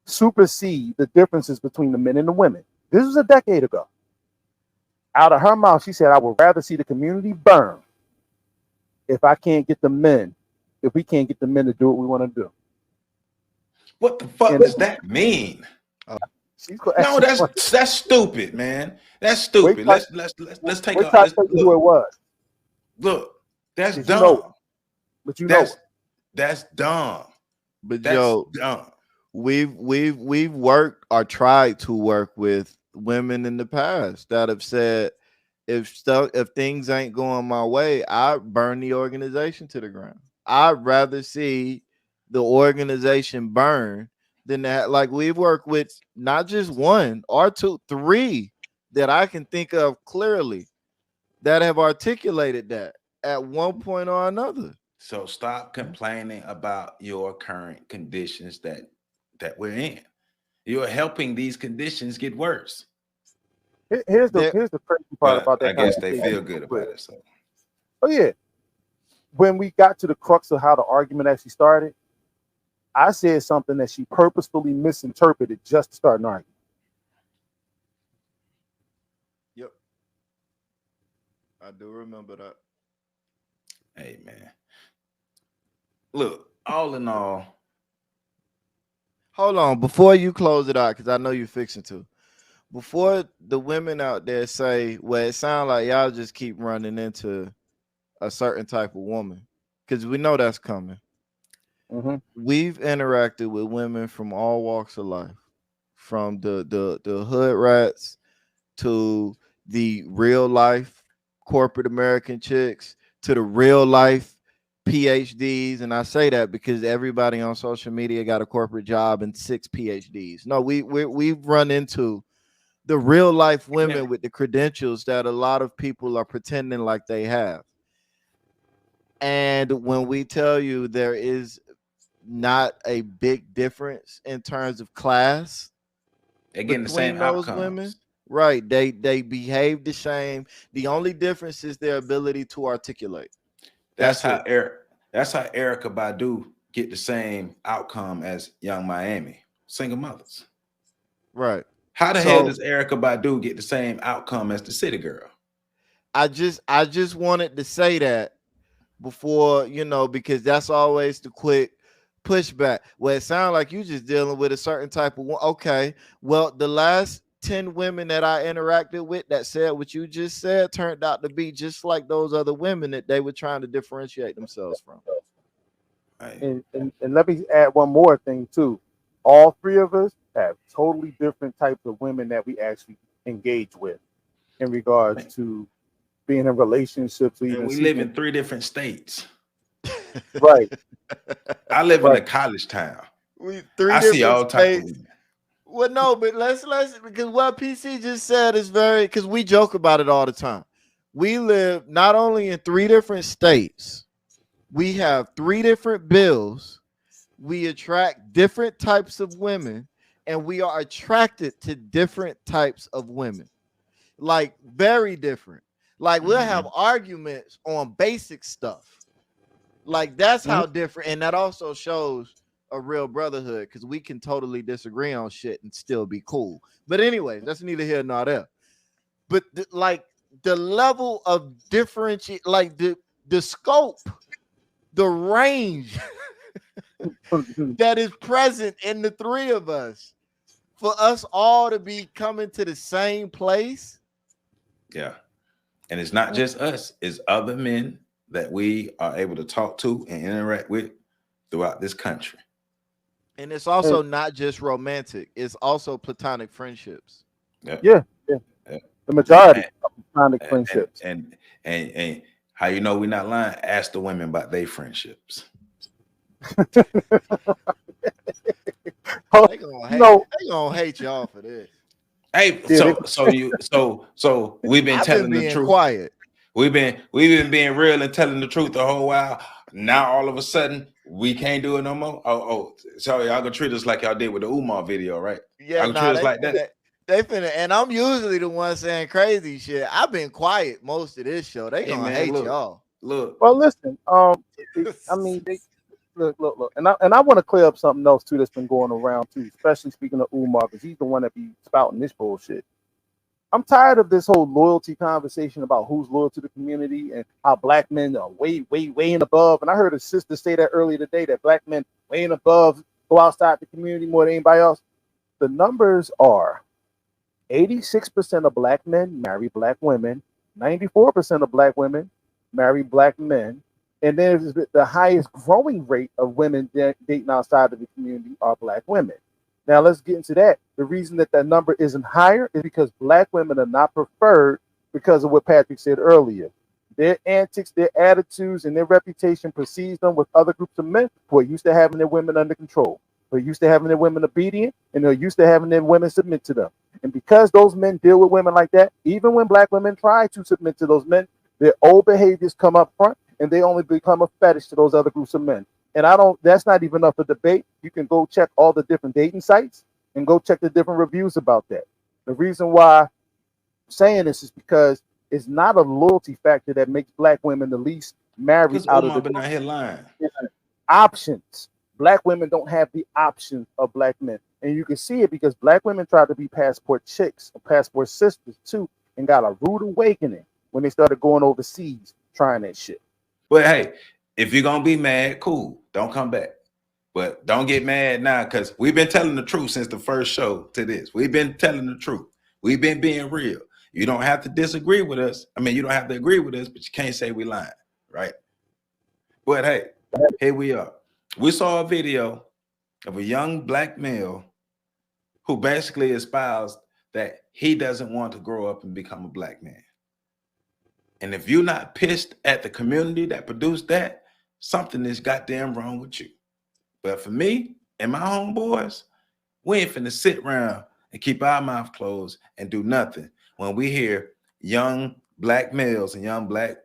supersede the differences between the men and the women. This was a decade ago. Out of her mouth, she said, I would rather see the community burn if we can't get the men to do what we want to do. What the fuck does that mean? No, that's stupid, man. That's stupid. Let's take who it was. Look, that's dumb. But you know, that's dumb. But that's Joe, dumb. We've worked or tried to work with women in the past that have said, if things ain't going my way, I burn the organization to the ground. I'd rather see the organization burn than that. Like, we've worked with not just one or two, three that I can think of clearly that have articulated that at one point or another. So stop complaining about your current conditions that we're in. You're helping these conditions get worse. Here's the crazy part about that. I guess they feel good about it. So. Oh yeah. When we got to the crux of how the argument actually started, I said something that she purposefully misinterpreted just to start an argument. Yep. I do remember that. Hey, man. Look, all in all. Hold on. Before you close it out, because I know you're fixing to. Before the women out there say, well, it sounds like y'all just keep running into a certain type of woman, because we know that's coming. Mm-hmm. We've interacted with women from all walks of life, from the hood rats to the real life corporate American chicks to the real life PhDs. And I say that because everybody on social media got a corporate job and 6 PhDs. No, we've run into the real life women with the credentials that a lot of people are pretending like they have. And when we tell you there is not a big difference in terms of class, they're getting the same outcomes. Women, right? They behave the same. The only difference is their ability to articulate. That's how Erykah Badu get the same outcome as Young Miami, single mothers. Right. How the hell does Erykah Badu get the same outcome as the city girl? I just wanted to say that before, because that's always the quick pushback. Well, it sounds like you just dealing with a certain type of one. Okay, well, the last 10 women that I interacted with that said what you just said turned out to be just like those other women that they were trying to differentiate themselves from. Right. And let me add one more thing too. All three of us have totally different types of women that we actually engage with in regards to being in relationships. And we live in 3 different states. Right. I live in a college town. I see all types of women. Well, no, but let's because what PC just said is because we joke about it all the time. We live not only in 3 different states, we have 3 different bills. We attract different types of women, and we are attracted to different types of women, like very different. Like we'll have arguments on basic stuff. Like that's how different, and that also shows a real brotherhood because we can totally disagree on shit and still be cool. But anyway, that's neither here nor there. But the level of differentiate, like the scope, the range that is present in the three of us, for us all to be coming to the same place. Yeah. And it's not just us, it's other men that we are able to talk to and interact with throughout this country. And it's also not just romantic, it's also platonic friendships. Yeah. The majority of platonic friendships. And how you know we're not lying? Ask the women about their friendships. They gonna hate y'all for this. Hey, so we've been telling the truth. Quiet. We've been being real and telling the truth the whole while. Now all of a sudden we can't do it no more. So y'all gonna treat us like y'all did with the Umar video, right? Yeah, y'all gonna treat us like that. They finna, and I'm usually the one saying crazy shit. I've been quiet most of this show. They gonna hate y'all. Look. Well, listen. I mean, look, and I want to clear up something else too that's been going around too, especially speaking of Umar, because he's the one that be spouting this bullshit. I'm tired of this whole loyalty conversation about who's loyal to the community and how black men are way and above. And I heard a sister say that earlier today, that black men way and above go outside the community more than anybody else. The numbers are 86% of black men marry black women, 94% of black women marry black men, and then the highest growing rate of women dating outside of the community are black women. Now let's get into that. The reason that number isn't higher is because black women are not preferred because of what Patrick said earlier. Their antics, their attitudes, and their reputation precedes them with other groups of men who are used to having their women under control. They're used to having their women obedient, and they're used to having their women submit to them. And because those men deal with women like that, even when black women try to submit to those men, their old behaviors come up front, and they only become a fetish to those other groups of men. And that's not even up for debate. You can go check all the different dating sites and go check the different reviews about that. The reason why I'm saying this is because it's not a loyalty factor that makes black women the least married out of the been out here lying. Options. Black women don't have the options of black men. And you can see it because black women try to be passport chicks or passport sisters too, and got a rude awakening when they started going overseas trying that shit. But hey, if you're gonna be mad, cool. Don't come back. But don't get mad now, because we've been telling the truth since the first show to this. We've been telling the truth. We've been being real. You don't have to disagree with us. I mean, you don't have to agree with us, but you can't say we lying, right? But hey, here we are. We saw a video of a young black male who basically espoused that he doesn't want to grow up and become a black man. And if you're not pissed at the community that produced that, something is goddamn wrong with you. But for me and my homeboys, we ain't finna sit around and keep our mouth closed and do nothing when we hear young black males and young black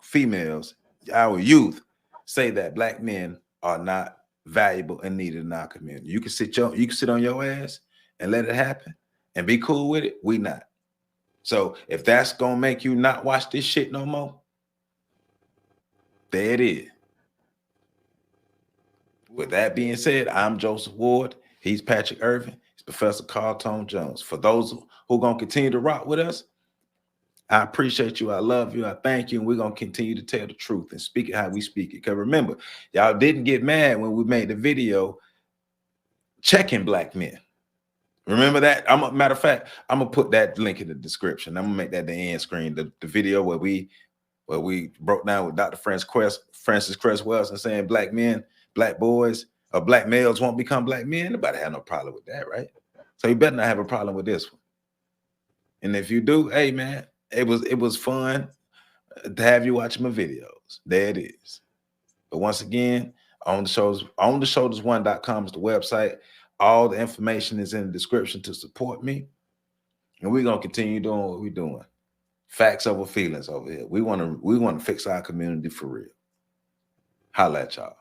females, our youth, say that black men are not valuable and needed in our community. You can sit on your ass and let it happen and be cool with it. We not. So if that's gonna make you not watch this shit no more, there it is. With that being said, I'm Joseph Ward. He's Patrick Irvin. He's Professor Carl Tone Jones. For those who are gonna continue to rock with us, I appreciate you. I love you. I thank you. And we're going to continue to tell the truth and speak it how we speak it. Because remember, y'all didn't get mad when we made the video checking black men. Remember that? Matter of fact, I'm going to put that link in the description. I'm going to make that the end screen, the video where we broke down with Dr. Francis Cress Welsing saying black men, black boys, or black males won't become black men. Nobody had no problem with that, right? So you better not have a problem with this one. And if you do, hey, man, it was fun to have you watching my videos. There it is. But once again, ontheshoulders1.com is the website. All the information is in the description to support me. And we're gonna continue doing what we're doing. Facts over feelings over here. We want to fix our community for real. Holla at y'all.